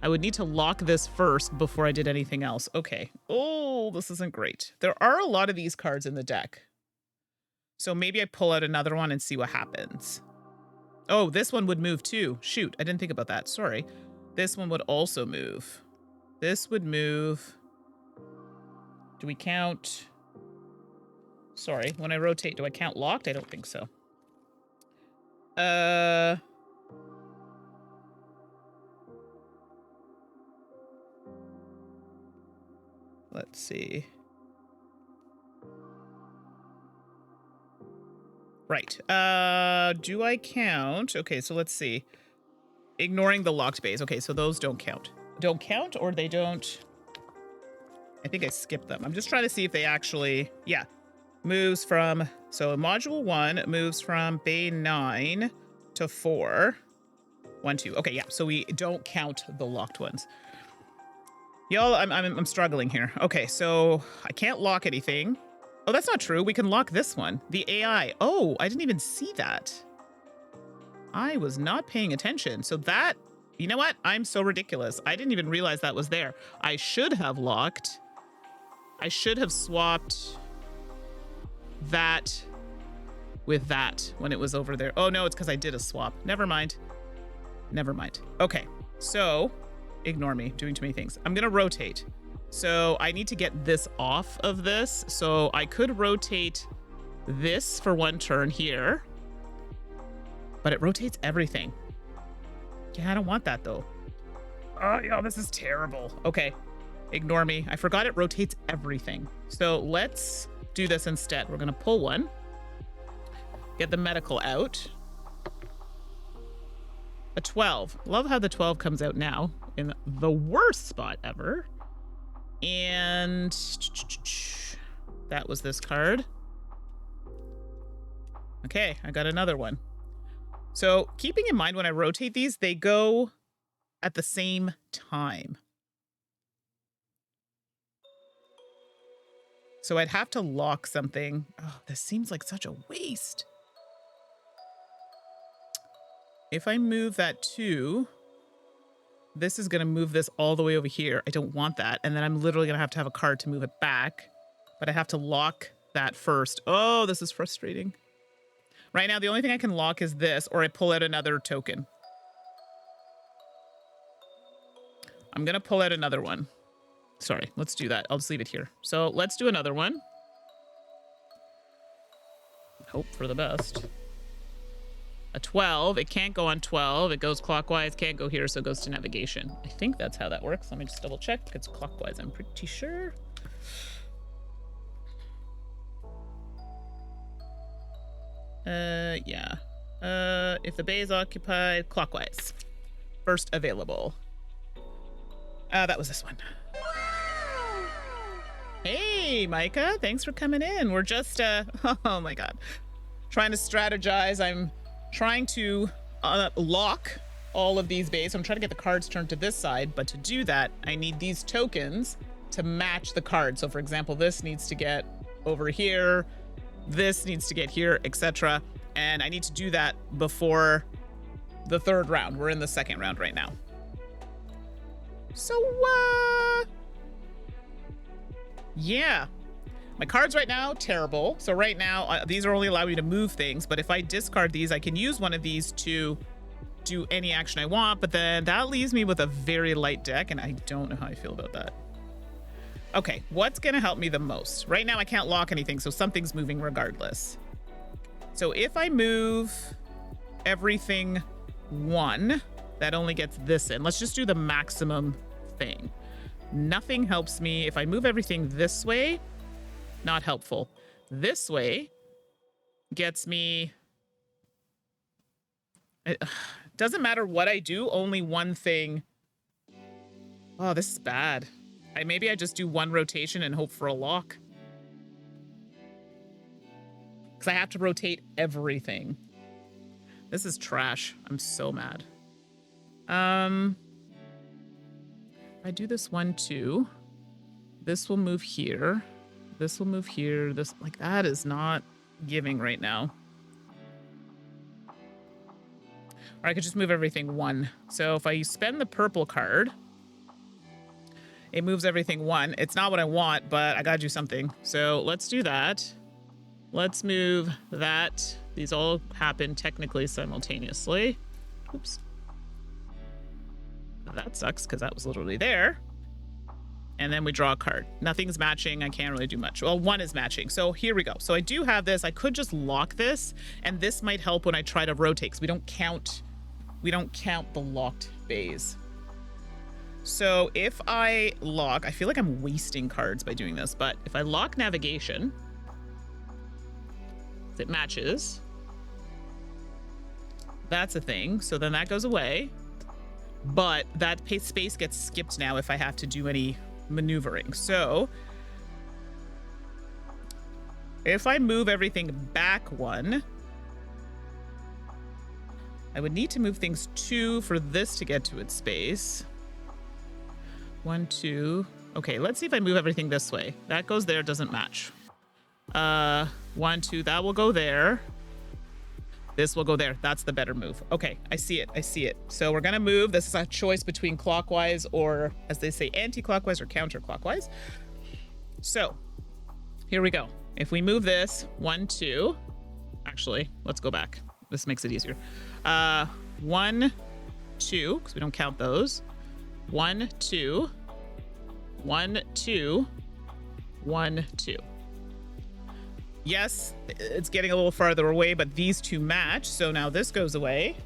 I would need to lock this first before I did anything else. Okay. Oh, this isn't great. There are a lot of these cards in the deck. So maybe I pull out another one and see what happens. Oh, this one would move too. Shoot, I didn't think about that. Sorry. This one would also move. This would move. Do we count? Sorry, when I rotate, do I count locked? I don't think so. Let's see. Right. Do I count? Okay, so let's see. Ignoring the locked bays. Okay, so those don't count. Don't count, or they don't... I think I skipped them. I'm just trying to see if they actually... Yeah. Moves from... So module 1 moves from bay 9 to 4. 1, 2. Okay, yeah. So we don't count the locked ones. Y'all, I'm struggling here. Okay, so I can't lock anything. Oh, that's not true. We can lock this one. The AI. Oh, I didn't even see that. I was not paying attention. So that, you know what? I'm so ridiculous. I didn't even realize that was there. I should have locked. I should have swapped that with that when it was over there. Oh no, it's because I did a swap. Never mind. Never mind. Okay, so ignore me doing too many things. I'm gonna rotate. So I need to get this off of this. So I could rotate this for one turn here, but it rotates everything. Yeah, I don't want that though. Oh yeah, this is terrible. Okay, ignore me. I forgot it rotates everything. So let's do this instead. We're gonna pull one, get the medical out. A 12. Love how the 12 comes out now in the worst spot ever. And that was this card. Okay, I got another one. So keeping in mind when I rotate these, they go at the same time. So I'd have to lock something. Oh, this seems like such a waste. If I move that 2, this is going to move this all the way over here. I don't want that. And then I'm literally going to have a card to move it back. But I have to lock that first. Oh, this is frustrating. Right now, the only thing I can lock is this, or I pull out another token. I'm going to pull out another one. Sorry, let's do that. I'll just leave it here. So let's do another one. Hope for the best. A 12. It can't go on 12. It goes clockwise. Can't go here, so it goes to navigation. I think that's how that works. Let me just double check. It's clockwise, I'm pretty sure. Yeah. If the bay is occupied, clockwise. First available. That was this one. Hey, Micah. Thanks for coming in. We're just, oh my God. Trying to strategize. I'm trying to lock all of these bays. I'm trying to get the cards turned to this side, but to do that, I need these tokens to match the card. So for example, this needs to get over here, this needs to get here, etc. And I need to do that before the 3rd round. We're in the 2nd round right now. So, yeah. My cards right now, terrible. So right now, these are only allowing me to move things, but if I discard these, I can use one of these to do any action I want, but then that leaves me with a very light deck, and I don't know how I feel about that. Okay, what's gonna help me the most? Right now, I can't lock anything, so something's moving regardless. So if I move everything 1, that only gets this in. Let's just do the maximum thing. Nothing helps me. If I move everything this way, not helpful. This way gets me... It doesn't matter what I do, only one thing. Oh, this is bad. Maybe I just do one rotation and hope for a lock. Because I have to rotate everything. This is trash. I'm so mad. I do this 1, 2. This will move here. This will move here. This, like, that is not giving right now. Or I could just move everything 1. So if I spend the purple card, it moves everything 1. It's not what I want, but I gotta do something. So let's do that. Let's move that. These all happen technically simultaneously. Oops. That sucks because that was literally there. And then we draw a card. Nothing's matching. I can't really do much. Well, 1 is matching. So here we go. So I do have this. I could just lock this, and this might help when I try to rotate because we don't count the locked bays. So if I lock, I feel like I'm wasting cards by doing this, but if I lock navigation, it matches. That's a thing. So then that goes away. But that space gets skipped now if I have to do any maneuvering. So if I move everything back 1, I would need to move things 2 for this to get to its space. 1, 2. Okay, let's see if I move everything this way. That goes there, doesn't match. 1, 2, that will go there. This will go there. That's the better move. Okay, I see it. I see it. So we're going to move. This is a choice between clockwise or, as they say, anti-clockwise or counterclockwise. So here we go. If we move this, 1, 2. Actually, let's go back. This makes it easier. 1, 2, because we don't count those. 1, 2. 1, 2. 1, 2. Yes, it's getting a little farther away, but these two match. So now this goes away.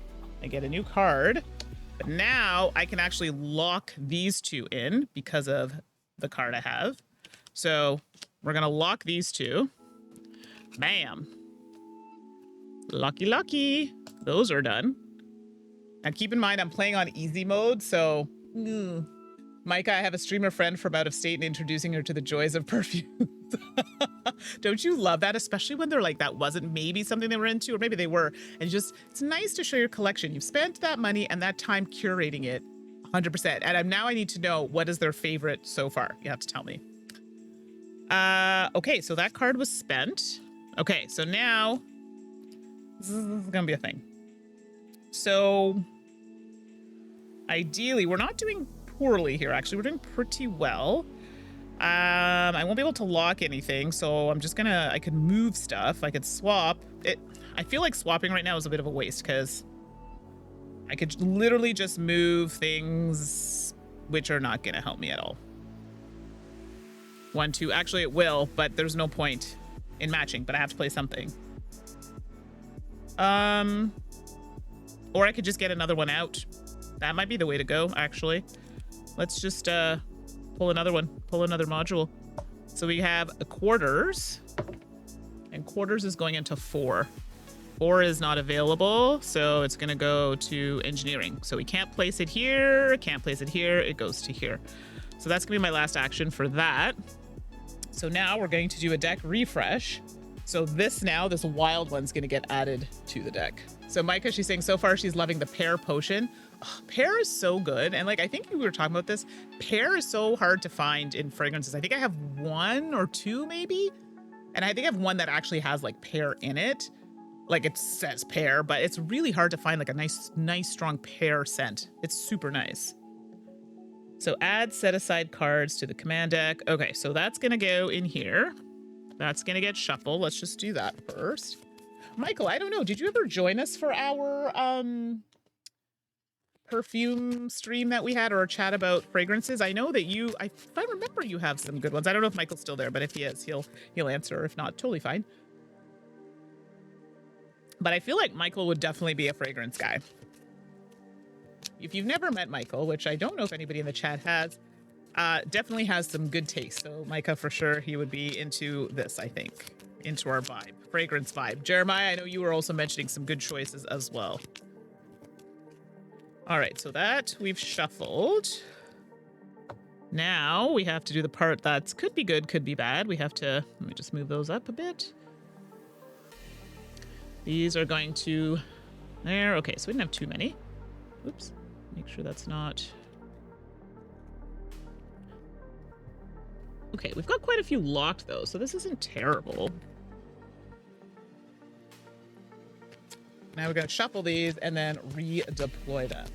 I get a new card. But now I can actually lock these two in because of the card I have. So we're going to lock these two. Bam. Lucky, lucky. Those are done. And keep in mind, I'm playing on easy mode, so... Micah, I have a streamer friend from out of state and introducing her to the joys of perfumes. Don't you love that? Especially when they're like, that wasn't maybe something they were into, or maybe they were. And just, it's nice to show your collection. You've spent that money and that time curating it 100%. And now I need to know what is their favorite so far. You have to tell me. Okay, so that card was spent. Okay, so now this is gonna be a thing. So ideally, we're not doing poorly here. Actually, we're doing pretty well. I won't be able to lock anything, so I'm just gonna, I could move stuff. I could swap it. I feel like swapping right now is a bit of a waste because I could literally just move things which are not gonna help me at all. 1, 2, actually it will, but there's no point in matching, but I have to play something. Or I could just get another one out. That might be the way to go, actually. Let's just pull another one, pull another module. So we have a quarters, and quarters is going into 4. 4 is not available, so it's gonna go to engineering. So we can't place it here, can't place it here, it goes to here. So that's gonna be my last action for that. So now we're going to do a deck refresh. So this wild one's gonna get added to the deck. So Micah, she's saying so far she's loving the pear potion. Oh, pear is so good. And like, I think we were talking about this. Pear is so hard to find in fragrances. I think I have 1 or 2 maybe. And I think I have one that actually has like pear in it. Like it says pear, but it's really hard to find like a nice strong pear scent. It's super nice. So add set aside cards to the command deck. Okay, so that's gonna go in here. That's gonna get shuffled. Let's just do that first. Michael, I don't know. Did you ever join us for our perfume stream that we had, or a chat about fragrances? I know that you, if I remember, you have some good ones. I don't know if Michael's still there, but if he is, he'll answer. If not, totally fine. But I feel like Michael would definitely be a fragrance guy. If you've never met Michael, which I don't know if anybody in the chat has, definitely has some good taste. So Micah, for sure, he would be into this, I think, into our vibe, fragrance vibe. Jeremiah, I know you were also mentioning some good choices as well. All right, so that we've shuffled. Now we have to do the part that could be good, could be bad. We have to, let me just move those up a bit. These are going to there. Okay, so we didn't have too many. Oops, make sure that's not. Okay, we've got quite a few locked though, so this isn't terrible. Now we're going to shuffle these and then redeploy them.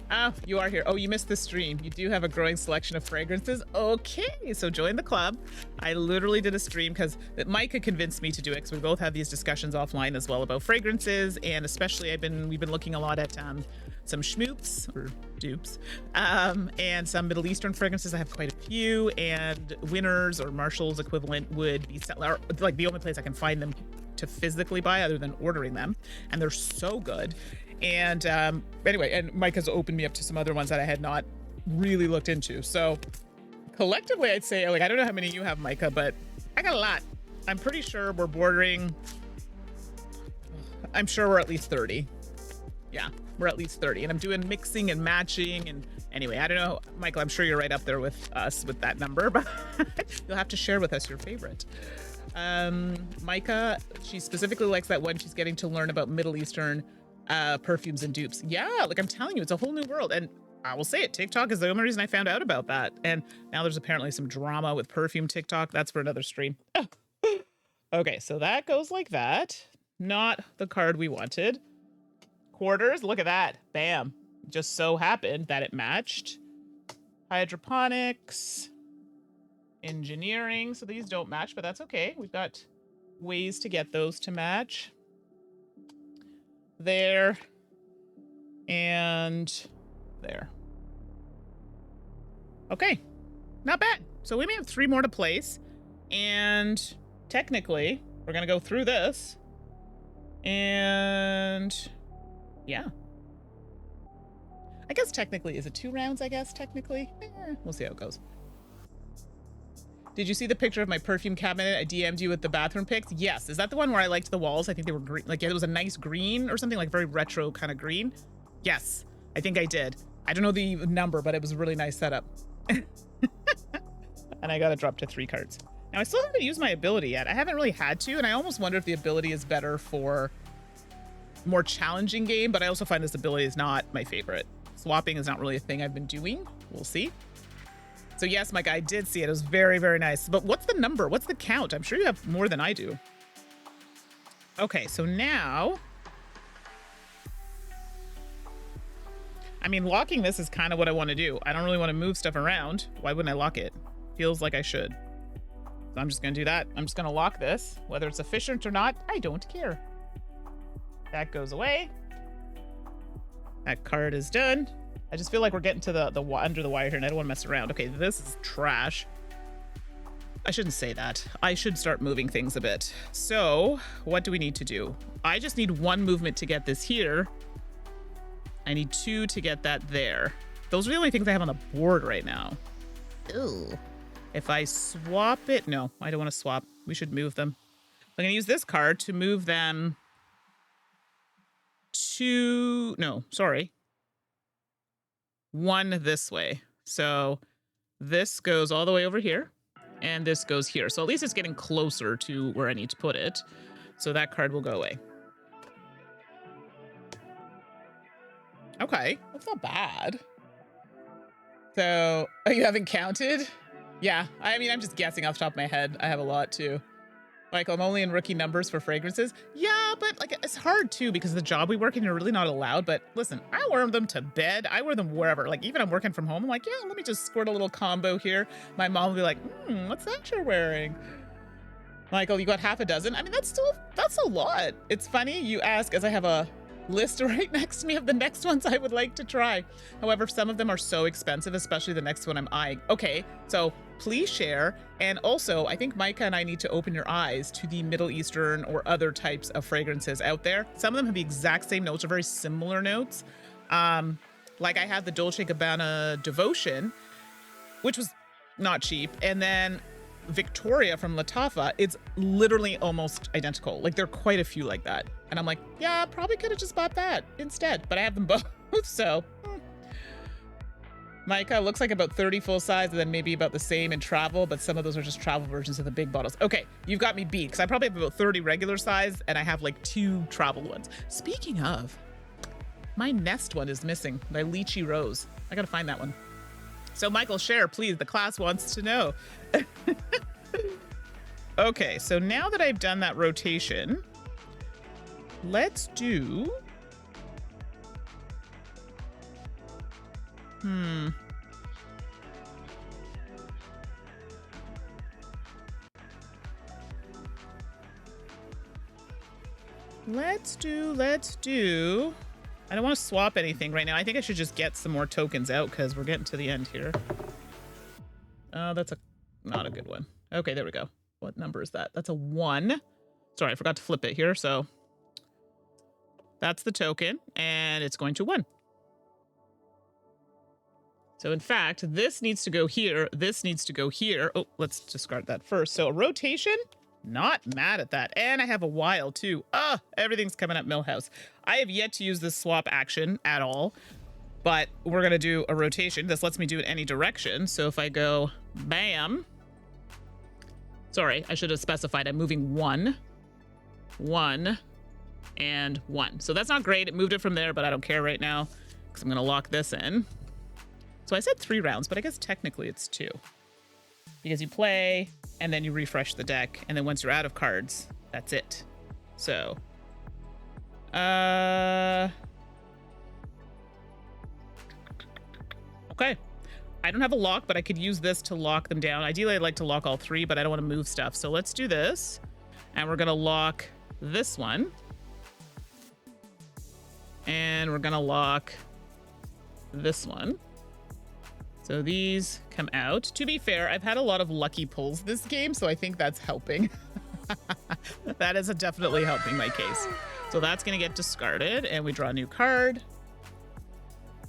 Ah, you are here. Oh, you missed the stream. You do have a growing selection of fragrances. Okay, so join the club. I literally did a stream because Micah convinced me to do it, because we both have these discussions offline as well about fragrances, and especially we've been looking a lot at some schmoops or dupes, and some Middle Eastern fragrances. I have quite a few, and Winners or Marshall's equivalent would be like the only place I can find them to physically buy other than ordering them, and they're so good. And anyway, and Mike has opened me up to some other ones that I had not really looked into. So collectively, I'd say, like, I don't know how many you have, Micah, but I got a lot. I'm pretty sure we're bordering, I'm sure we're at least 30. Yeah, we're at least 30. And I'm doing mixing and matching. And anyway, I don't know, Michael, I'm sure you're right up there with us with that number, but you'll have to share with us your favorite. Micah, she specifically likes that one. She's getting to learn about Middle Eastern perfumes and dupes. Yeah, like I'm telling you, it's a whole new world. And I will say it, TikTok is the only reason I found out about that. And now there's apparently some drama with perfume TikTok. That's for another stream. Okay, so that goes like that. Not the card we wanted. Quarters, look at that. Bam. Just so happened that it matched. Hydroponics. Engineering. So these don't match, but that's okay. We've got ways to get those to match. There. And there. Okay. Not bad. So we may have 3 more to place. And technically, we're going to go through this. And yeah. I guess technically, is it 2 rounds, I guess, technically? We'll see how it goes. Did you see the picture of my perfume cabinet? I DM'd you with the bathroom pics. Yes. Is that the one where I liked the walls? I think they were green. Like, it was a nice green or something, like very retro kind of green. Yes, I think I did. I don't know the number, but it was a really nice setup. And I got it dropped to 3 cards. Now, I still haven't used my ability yet. I haven't really had to, and I almost wonder if the ability is better for more challenging game, but I also find this ability is not my favorite. Swapping is not really a thing I've been doing. We'll see. So yes, Mike, I did see it. It was very, very nice. But what's the number? What's the count? I'm sure you have more than I do. Okay, so now... I mean, locking this is kind of what I want to do. I don't really want to move stuff around. Why wouldn't I lock it? Feels like I should. So I'm just going to do that. I'm just going to lock this. Whether it's efficient or not, I don't care. That goes away. That card is done. I just feel like we're getting to the under the wire here, and I don't want to mess around. Okay, this is trash. I shouldn't say that. I should start moving things a bit. So what do we need to do? I just need 1 movement to get this here. I need 2 to get that there. Those are the only things I have on the board right now. Ew. If I swap it, no, I don't want to swap. We should move them. I'm going to use this card to move them to, no, sorry. 1 this way. So this goes all the way over here, and this goes here. So at least it's getting closer to where I need to put it. So that card will go away. Okay, that's not bad. So, oh, you haven't counted? Yeah, I mean, I'm just guessing off the top of my head. I have a lot too. Like, I'm only in rookie numbers for fragrances. Yeah, but like, it's hard too because of the job we work in, you're really not allowed. But listen, I wear them to bed. I wear them wherever. Like, even I'm working from home, I'm like, yeah, let me just squirt a little combo here. My mom will be like, what's that you're wearing? Michael, you got half a dozen? I mean, that's a lot. It's funny you ask, as I have a list right next to me of the next ones I would like to try. However, some of them are so expensive, especially the next one I'm eyeing. Okay, so please share. And also, I think Micah and I need to open your eyes to the Middle Eastern or other types of fragrances out there. Some of them have the exact same notes or very similar notes. Like I have the Dolce & Gabbana Devotion, which was not cheap. And then Victoria from Latafa, it's literally almost identical. Like, there are quite a few like that. And I'm like, yeah, probably could have just bought that instead. But I have them both, so. Micah, looks like about 30 full size and then maybe about the same in travel, but some of those are just travel versions of the big bottles. Okay, you've got me beat, because I probably have about 30 regular size and I have like 2 travel ones. Speaking of, my Nest one is missing, my Lychee Rose. I gotta find that one. So Michael, share, please, the class wants to know. Okay, so now that I've done that rotation, let's do... Let's do... I don't want to swap anything right now. I think I should just get some more tokens out because we're getting to the end here. Oh, that's not a good one. Okay, there we go. What number is that? That's a 1. Sorry, I forgot to flip it here. So that's the token, and it's going to 1. So in fact, this needs to go here. This needs to go here. Oh, let's discard that first. So a rotation, not mad at that. And I have a while too. Everything's coming up Millhouse. I have yet to use this swap action at all, but we're going to do a rotation. This lets me do it any direction. So if I go bam, sorry, I should have specified I'm moving 1, 1, and 1. So that's not great. It moved it from there, but I don't care right now because I'm going to lock this in. So I said 3 rounds, but I guess technically it's 2. Because you play, and then you refresh the deck, and then once you're out of cards, that's it. So Okay. I don't have a lock, but I could use this to lock them down. Ideally, I'd like to lock all three, but I don't want to move stuff. So let's do this. And we're going to lock this one. And we're going to lock this one. So these come out. To be fair, I've had a lot of lucky pulls this game, so I think that's helping. That is definitely helping my case. So that's going to get discarded, and we draw a new card.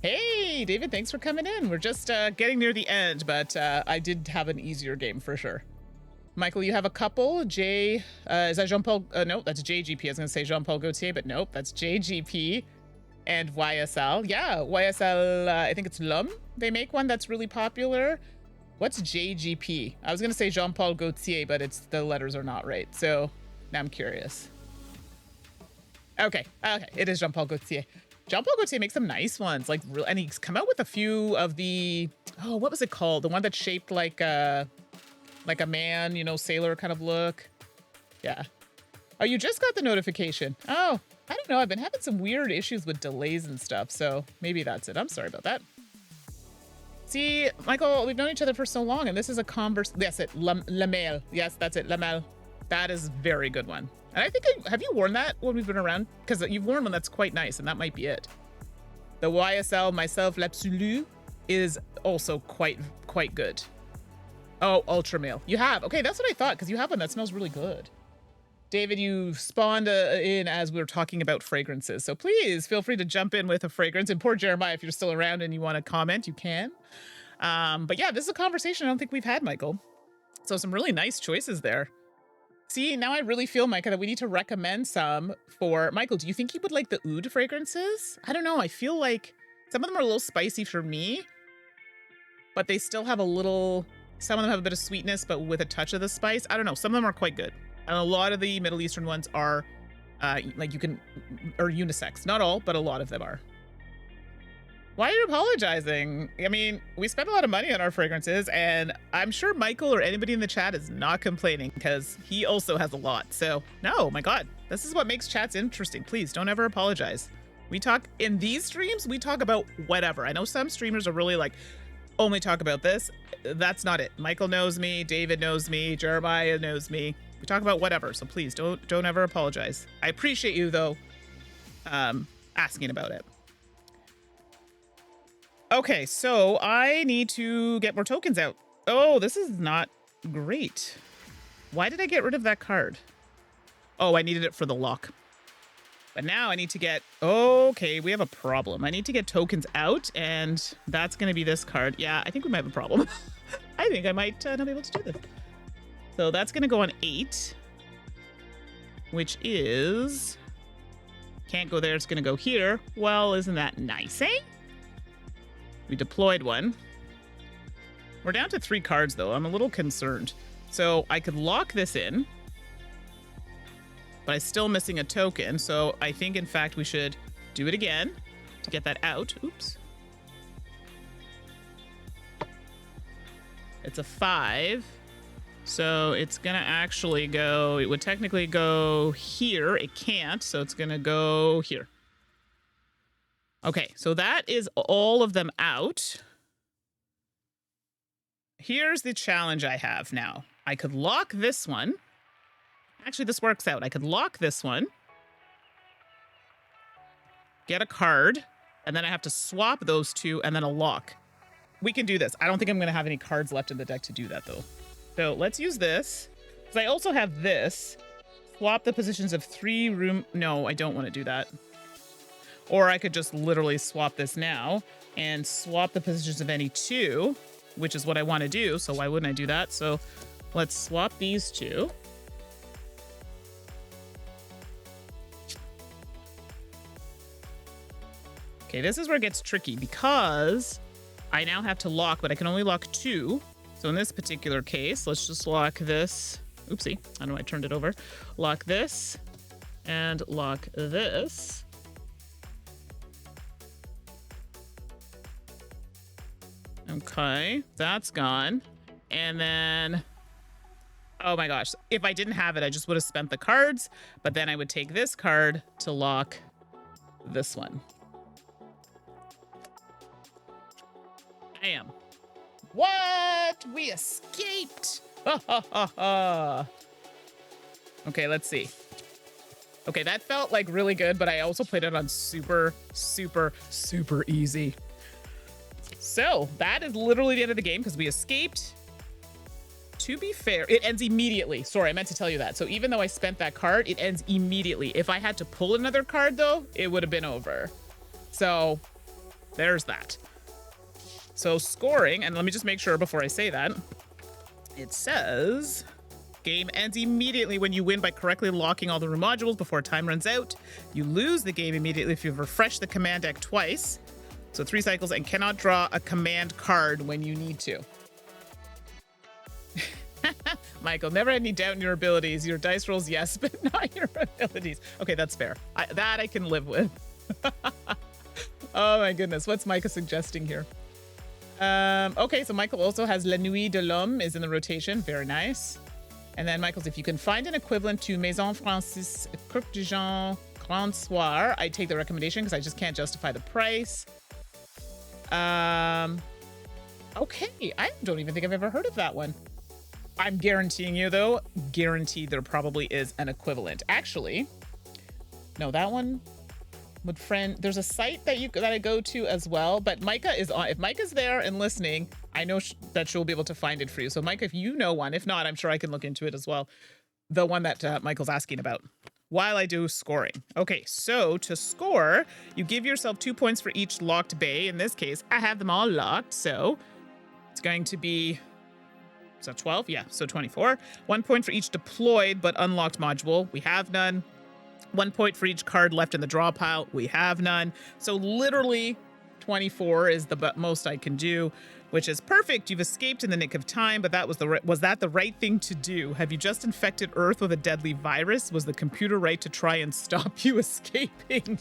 Hey, David, thanks for coming in. We're just getting near the end, but I did have an easier game for sure. Michael, you have a couple. Is that Jean-Paul? No, that's JGP. I was going to say Jean-Paul Gaultier, but nope, that's JGP and YSL. Yeah, YSL, I think it's L'Homme. They make one that's really popular. What's JGP? I was going to say Jean-Paul Gaultier, but the letters are not right. So now I'm curious. Okay, it is Jean-Paul Gaultier. Jean-Paul Gaultier makes some nice ones, and he's come out with a few of the, what was it called? The one that's shaped like a man, you know, sailor kind of look. Yeah. Oh, you just got the notification. Oh, I don't know. I've been having some weird issues with delays and stuff, so maybe that's it. I'm sorry about that. See, Michael, we've known each other for so long, and this is a Yes, Lamel. Yes, that's it, Lamel. That is a very good one. And I think, have you worn that when we've been around? Because you've worn one that's quite nice, and that might be it. The YSL Myself L'Absolu is also quite good. Oh, Ultra Male. You have. Okay, that's what I thought, because you have one that smells really good. David, you spawned in as we were talking about fragrances, so please feel free to jump in with a fragrance. And poor Jeremiah, if you're still around and you want to comment, you can. But yeah, this is a conversation I don't think we've had, Michael. So some really nice choices there. See, now I really feel, Micah, that we need to recommend some for Michael. Do you think he would like the oud fragrances? I don't know. I feel like some of them are a little spicy for me, but they still have some of them have a bit of sweetness, but with a touch of the spice. I don't know. Some of them are quite good. And a lot of the Middle Eastern ones are are unisex. Not all, but a lot of them are. Why are you apologizing? I mean, we spent a lot of money on our fragrances, and I'm sure Michael or anybody in the chat is not complaining because he also has a lot. So, no, my God, this is what makes chats interesting. Please don't ever apologize. We talk in these streams, we talk about whatever. I know some streamers are really like, only talk about this. That's not it. Michael knows me, David knows me, Jeremiah knows me. We talk about whatever. So please don't ever apologize. I appreciate you though, asking about it. Okay, so I need to get more tokens out. Oh, this is not great. Why did I get rid of that card? Oh, I needed it for the lock. But now I need to get... Okay, we have a problem. I need to get tokens out, and that's going to be this card. Yeah, I think we might have a problem. I think I might not be able to do this. So that's going to go on 8, which is... Can't go there. It's going to go here. Well, isn't that nice, eh? We deployed one. We're down to 3 cards, though. I'm a little concerned. So I could lock this in, but I'm still missing a token. So I think, in fact, we should do it again to get that out. Oops. It's a 5. So it's going to actually go... It would technically go here. It can't, so it's going to go here. Okay, so that is all of them out. Here's the challenge I have now. I could lock this one. Actually, this works out. I could lock this one. Get a card. And then I have to swap those 2 and then a lock. We can do this. I don't think I'm going to have any cards left in the deck to do that, though. So let's use this. Because I also have this. Swap the positions of 3 room... No, I don't want to do that. Or I could just literally swap this now and swap the positions of any 2, which is what I want to do. So why wouldn't I do that? So let's swap these 2. Okay, this is where it gets tricky because I now have to lock, but I can only lock 2. So in this particular case, let's just lock this. Oopsie, I don't know, I turned it over. Lock this and lock this. Okay, that's gone. And then, oh my gosh, if I didn't have it, I just would have spent the cards, but then I would take this card to lock this one. Bam. What? We escaped. Okay, let's see. Okay, that felt like really good, but I also played it on super, super, super easy. So that is literally the end of the game because we escaped. To be fair, it ends immediately. Sorry, I meant to tell you that. So even though I spent that card, it ends immediately. If I had to pull another card though, it would have been over. So there's that. So scoring, and let me just make sure before I say that, it says game ends immediately when you win by correctly locking all the room modules before time runs out. You lose the game immediately if you've refreshed the command deck twice. So 3 cycles and cannot draw a command card when you need to. Michael, never had any doubt in your abilities. Your dice rolls, yes, but not your abilities. Okay, that's fair. That I can live with. Oh my goodness. What's Micah suggesting here? Okay, so Michael also has La Nuit de l'Homme is in the rotation. Very nice. And then Michael's, if you can find an equivalent to Maison Francis Croc du Jean Grand Soir, I take the recommendation because I just can't justify the price. Okay, I don't even think I've ever heard of that one. I'm guaranteeing you, though, guaranteed there probably is an equivalent. Actually, no, that one would there's a site that I go to as well, but Micah is on. If Micah's there and listening, I know that she'll be able to find it for you. So Micah, if you know one, if not, I'm sure I can look into it as well. The one that Michael's asking about while I do scoring. Okay, so to score, you give yourself 2 points for each locked bay. In this case, I have them all locked, so it's going to be, so 12? Yeah, so 24. 1 point for each deployed but unlocked module. We have none. 1 point for each card left in the draw pile. We have none. So literally 24 is the most I can do, which is perfect. You've escaped in the nick of time, but that was that the right thing to do? Have you just infected Earth with a deadly virus? Was the computer right to try and stop you escaping?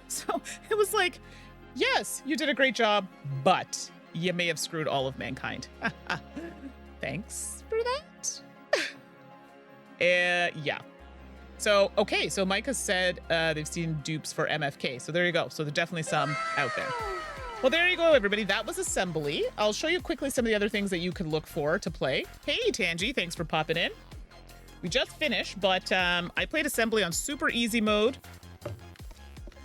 So it was like, yes, you did a great job, but you may have screwed all of mankind. Thanks for that. Yeah. So, okay, so Micah said they've seen dupes for MFK. So there you go. So there's definitely some out there. Well, there you go, everybody. That was Assembly. I'll show you quickly some of the other things that you could look for to play. Hey, Tangi, thanks for popping in. We just finished, but I played Assembly on super easy mode.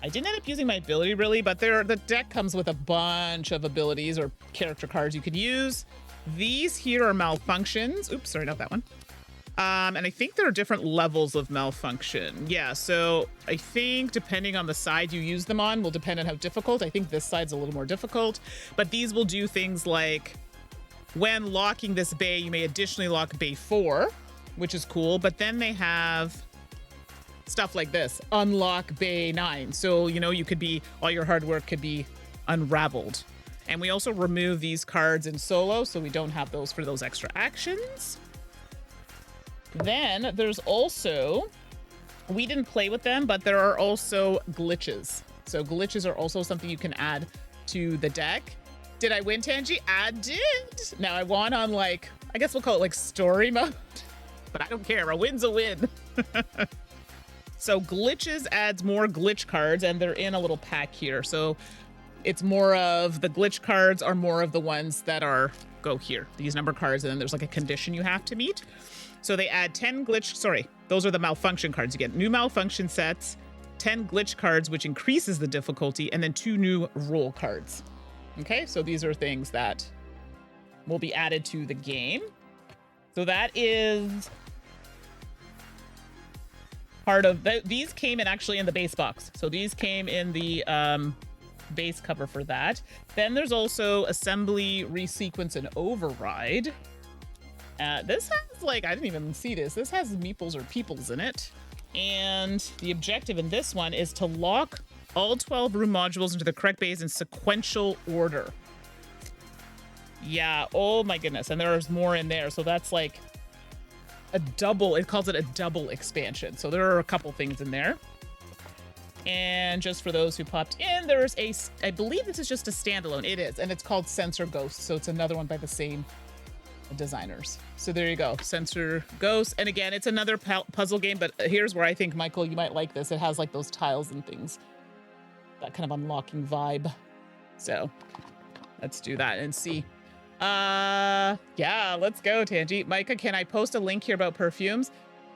I didn't end up using my ability, really, but the deck comes with a bunch of abilities or character cards you could use. These here are malfunctions. Oops, sorry, not that one. And I think there are different levels of malfunction. Yeah, so I think depending on the side you use them on will depend on how difficult. I think this side's a little more difficult, but these will do things like when locking this bay, you may additionally lock bay 4, which is cool, but then they have stuff like this, unlock bay 9. So, you know, you could be, all your hard work could be unraveled. And we also remove these cards in solo, so we don't have those for those extra actions. Then there's also, we didn't play with them, but there are also glitches. So glitches are also something you can add to the deck. Did I win, Tangi? I did. Now I won on like, I guess we'll call it like story mode, but I don't care. A win's a win. So glitches adds more glitch cards and they're in a little pack here. So it's more of the glitch cards are more of the ones that are, go here, these number cards, and then there's like a condition you have to meet. So they add 10 glitch, sorry, those are the malfunction cards. You get new malfunction sets, 10 glitch cards, which increases the difficulty, and then 2 new rule cards. Okay, so these are things that will be added to the game. So that is part of, these came in actually in the base box. So these came in the base cover for that. Then there's also Assembly, Resequence, and Override. This has, like, I didn't even see this. This has meeples or peoples in it. And the objective in this one is to lock all 12 room modules into the correct bays in sequential order. Yeah, oh my goodness. And there's more in there. So that's like a double, it calls it a double expansion. So there are a couple things in there. And just for those who popped in, there's a, I believe this is just a standalone. It is, and it's called Sensor Ghost. So it's another one by the same designers. So there you go, Sensor Ghost. And again, it's another puzzle game, but here's where I think, Michael, you might like this. It has like those tiles and things. that kind of unlocking vibe. So let's do that and see. Yeah, let's go, Tangy. Micah, can I post a link here about perfumes?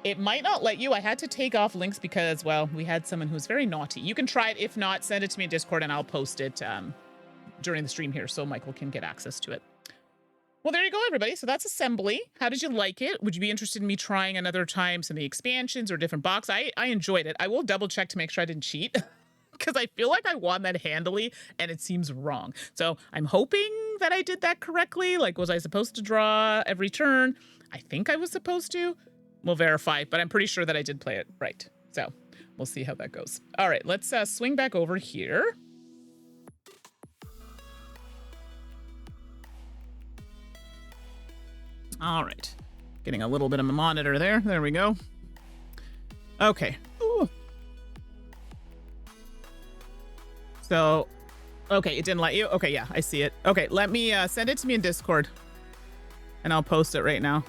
It might not let you. I had to take off links because, well, we had someone who was very naughty. You can try it. If not, send it to me in Discord and I'll post it during the stream here so Michael can get access to it. Well, there you go, everybody. So that's Assembly. How did you like it? Would you be interested in me trying another time some of the expansions or different box? I enjoyed it. I will double check to make sure I didn't cheat because I feel like I won that handily and it seems wrong. So I'm hoping that I did that correctly. Like, was I supposed to draw every turn? I think I was supposed to. We'll verify, but I'm pretty sure that I did play it right. So we'll see how that goes. All right, let's swing back over here. All right, getting a little bit of a monitor there. There we go. Okay. Ooh. So, okay, it didn't let you. Okay, yeah, I see it. Okay, let me send it to me in Discord and I'll post it right now.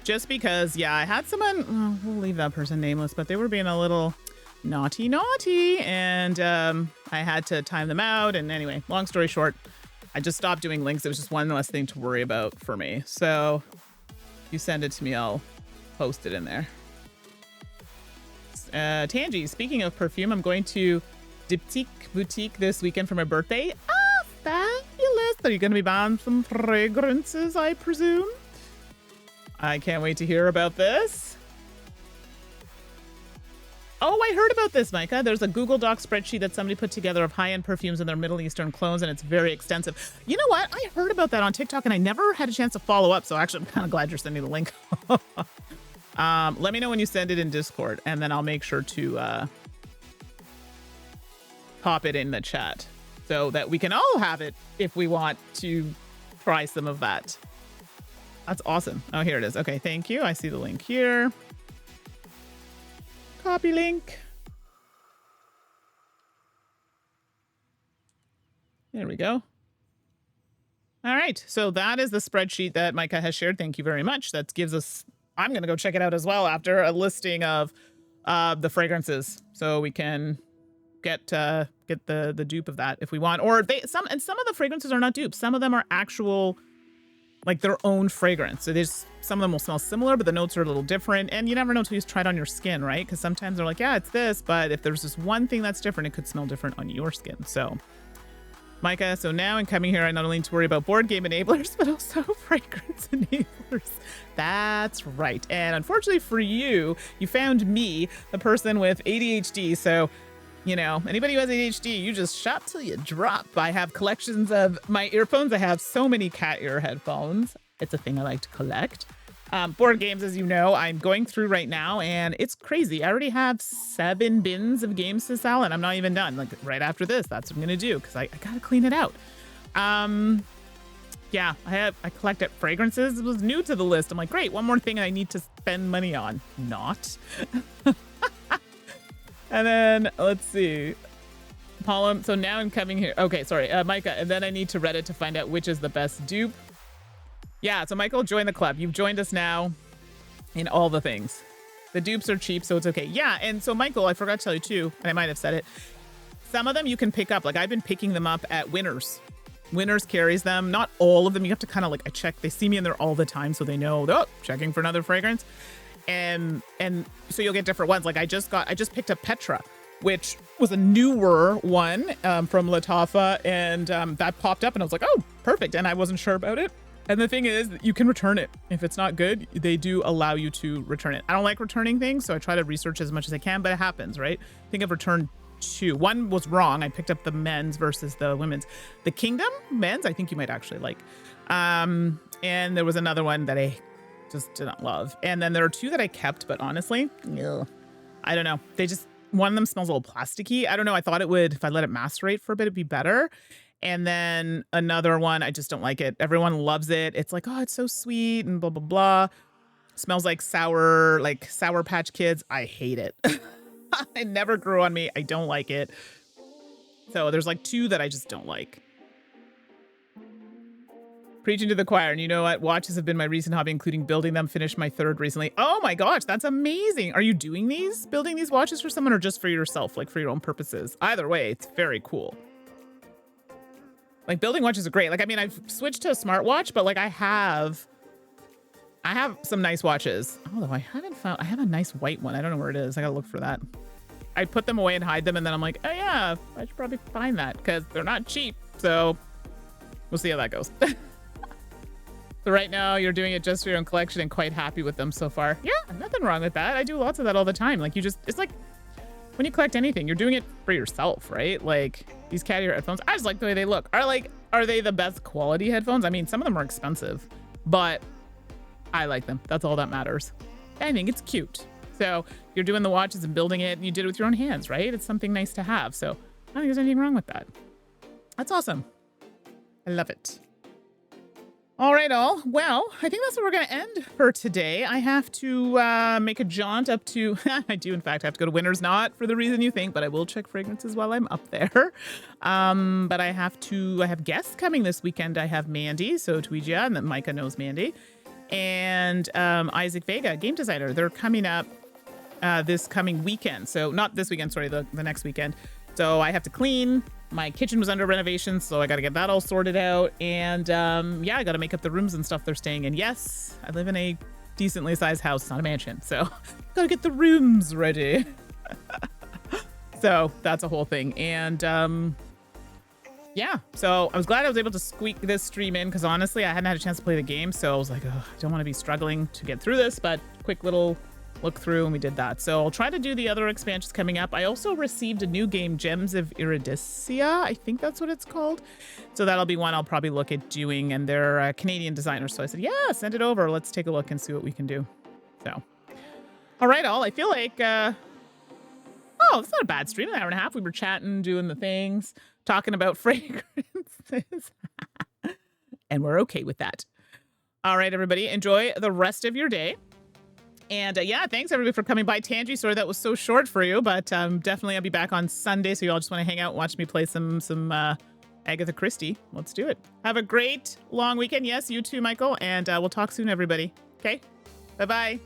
Just because, yeah, I had someone, well, we'll leave that person nameless, but they were being a little naughty, and I had to time them out. And anyway, long story short, I just stopped doing links. It was just one less thing to worry about for me. So if you send it to me, I'll post it in there. Tangy, speaking of perfume, I'm going to Diptyque Boutique this weekend for my birthday. Ah, fabulous. Are you going to be buying some fragrances, I presume? I can't wait to hear about this. Oh, I heard about this, Micah. There's a Google Doc spreadsheet that somebody put together of high-end perfumes and their Middle Eastern clones, and it's very extensive. You know what? I heard about that on TikTok, and I never had a chance to follow up, so actually I'm kind of glad you're sending the link. Let me know when you send it in Discord, and then I'll make sure to pop it in the chat so that we can all have it if we want to try some of that. That's awesome. Oh, here it is. Okay, thank you. I see the link here. Copy link. There we go. All right, so that is the spreadsheet that Micah has shared. Thank you very much. That gives us, I'm going to go check it out as well after a listing of the fragrances, so we can get the dupe of that if we want. Or some of the fragrances are not dupes. Some of them are actual, like, their own fragrance. So there's some of them will smell similar, but the notes are a little different. And you never know until you try it on your skin, right? Because sometimes they're like, yeah, it's this, but if there's just one thing that's different, it could smell different on your skin. So, Micah, so now in coming here, I not only need to worry about board game enablers, but also fragrance enablers. That's right. And unfortunately for you, you found me, the person with ADHD. So, you know, anybody who has ADHD, you just shop till you drop. I have collections of my earphones. I have so many cat ear headphones. It's a thing I like to collect. Board games, as you know, I'm going through right now, and it's crazy. I already have 7 bins of games to sell, and I'm not even done. Like, right after this, that's what I'm going to do, because I got to clean it out. Yeah, I collect fragrances. It was new to the list. I'm like, great, one more thing I need to spend money on. Not. And then, let's see. Pollum, so now I'm coming here. Okay, sorry, Micah, and then I need to Reddit to find out which is the best dupe. Yeah, so Michael, join the club. You've joined us now in all the things. The dupes are cheap, so it's okay. Yeah, and so Michael, I forgot to tell you too, and I might have said it. Some of them you can pick up. Like, I've been picking them up at Winners. Winners carries them. Not all of them. You have to kind of like, I check. They see me in there all the time, so they know, oh, checking for another fragrance. And so you'll get different ones. Like I just picked up Petra, which was a newer one from Latafa, and that popped up and I was like, oh, perfect. And I wasn't sure about it. And the thing is, you can return it. If it's not good, they do allow you to return it. I don't like returning things, so I try to research as much as I can, but it happens, right? I think I've returned 2. One was wrong. I picked up the men's versus the women's. The Kingdom men's, I think you might actually like. And there was another one that I just didn't love. And then there are 2 that I kept, but honestly, I don't know. One of them smells a little plasticky. I don't know. I thought it would, if I let it macerate for a bit, it'd be better. And then another one, I just don't like it. Everyone loves it. It's like, oh, it's so sweet and blah, blah, blah. Smells like Sour Patch Kids. I hate it. It never grew on me. I don't like it. So there's like 2 that I just don't like. Preaching to the choir. And you know what? Watches have been my recent hobby, including building them. Finished my 3rd recently. Oh my gosh, that's amazing. Are you doing these? Building these watches for someone or just for yourself, like for your own purposes? Either way, it's very cool. Like building watches are great. Like, I mean, I've switched to a smartwatch, but like I have some nice watches. Although I have a nice white one. I don't know where it is. I gotta look for that. I put them away and hide them, and then I'm like, oh yeah, I should probably find that because they're not cheap. So we'll see how that goes. So right now you're doing it just for your own collection and quite happy with them so far. Yeah, nothing wrong with that. I do lots of that all the time. Like it's like when you collect anything, you're doing it for yourself, right? Like these cat ear headphones, I just like the way they look. Are they the best quality headphones? I mean, some of them are expensive, but I like them. That's all that matters. I think it's cute. So you're doing the watches and building it, and you did it with your own hands, right? It's something nice to have. So I don't think there's anything wrong with that. That's awesome. I love it. All right, all. Well, I think that's what we're going to end for today. I have to make a jaunt up to... I do, in fact, have to go to Winter's Knot for the reason you think, but I will check fragrances while I'm up there. But I have guests coming this weekend. I have Mandi, so Tweedia, and then Micah knows Mandi, and Isaac Vega, game designer. They're coming up this coming weekend. So not this weekend, sorry, the next weekend. So I have to clean. My kitchen was under renovation, so I got to get that all sorted out. And yeah, I got to make up the rooms and stuff they're staying in. Yes, I live in a decently sized house. It's not a mansion, so got to get the rooms ready. So that's a whole thing. And yeah, so I was glad I was able to squeak this stream in because honestly, I hadn't had a chance to play the game. So I was like, oh, I don't want to be struggling to get through this, but quick little look through and we did that. So I'll try to do the other expansions coming up. I also received a new game, Gems of Iridicia. I think that's what it's called. So that'll be one I'll probably look at doing, and they're Canadian designers. So I said, yeah, send it over. Let's take a look and see what we can do. So, all right, all. I feel like, oh, it's not a bad stream, an hour and a half. We were chatting, doing the things, talking about fragrances. And we're okay with that. All right, everybody, enjoy the rest of your day. And yeah, thanks everybody for coming by. Tangy, sorry that was so short for you, but definitely I'll be back on Sunday. So you all just want to hang out and watch me play some Agatha Christie. Let's do it. Have a great long weekend. Yes, you too, Michael. And we'll talk soon, everybody. Okay, bye-bye.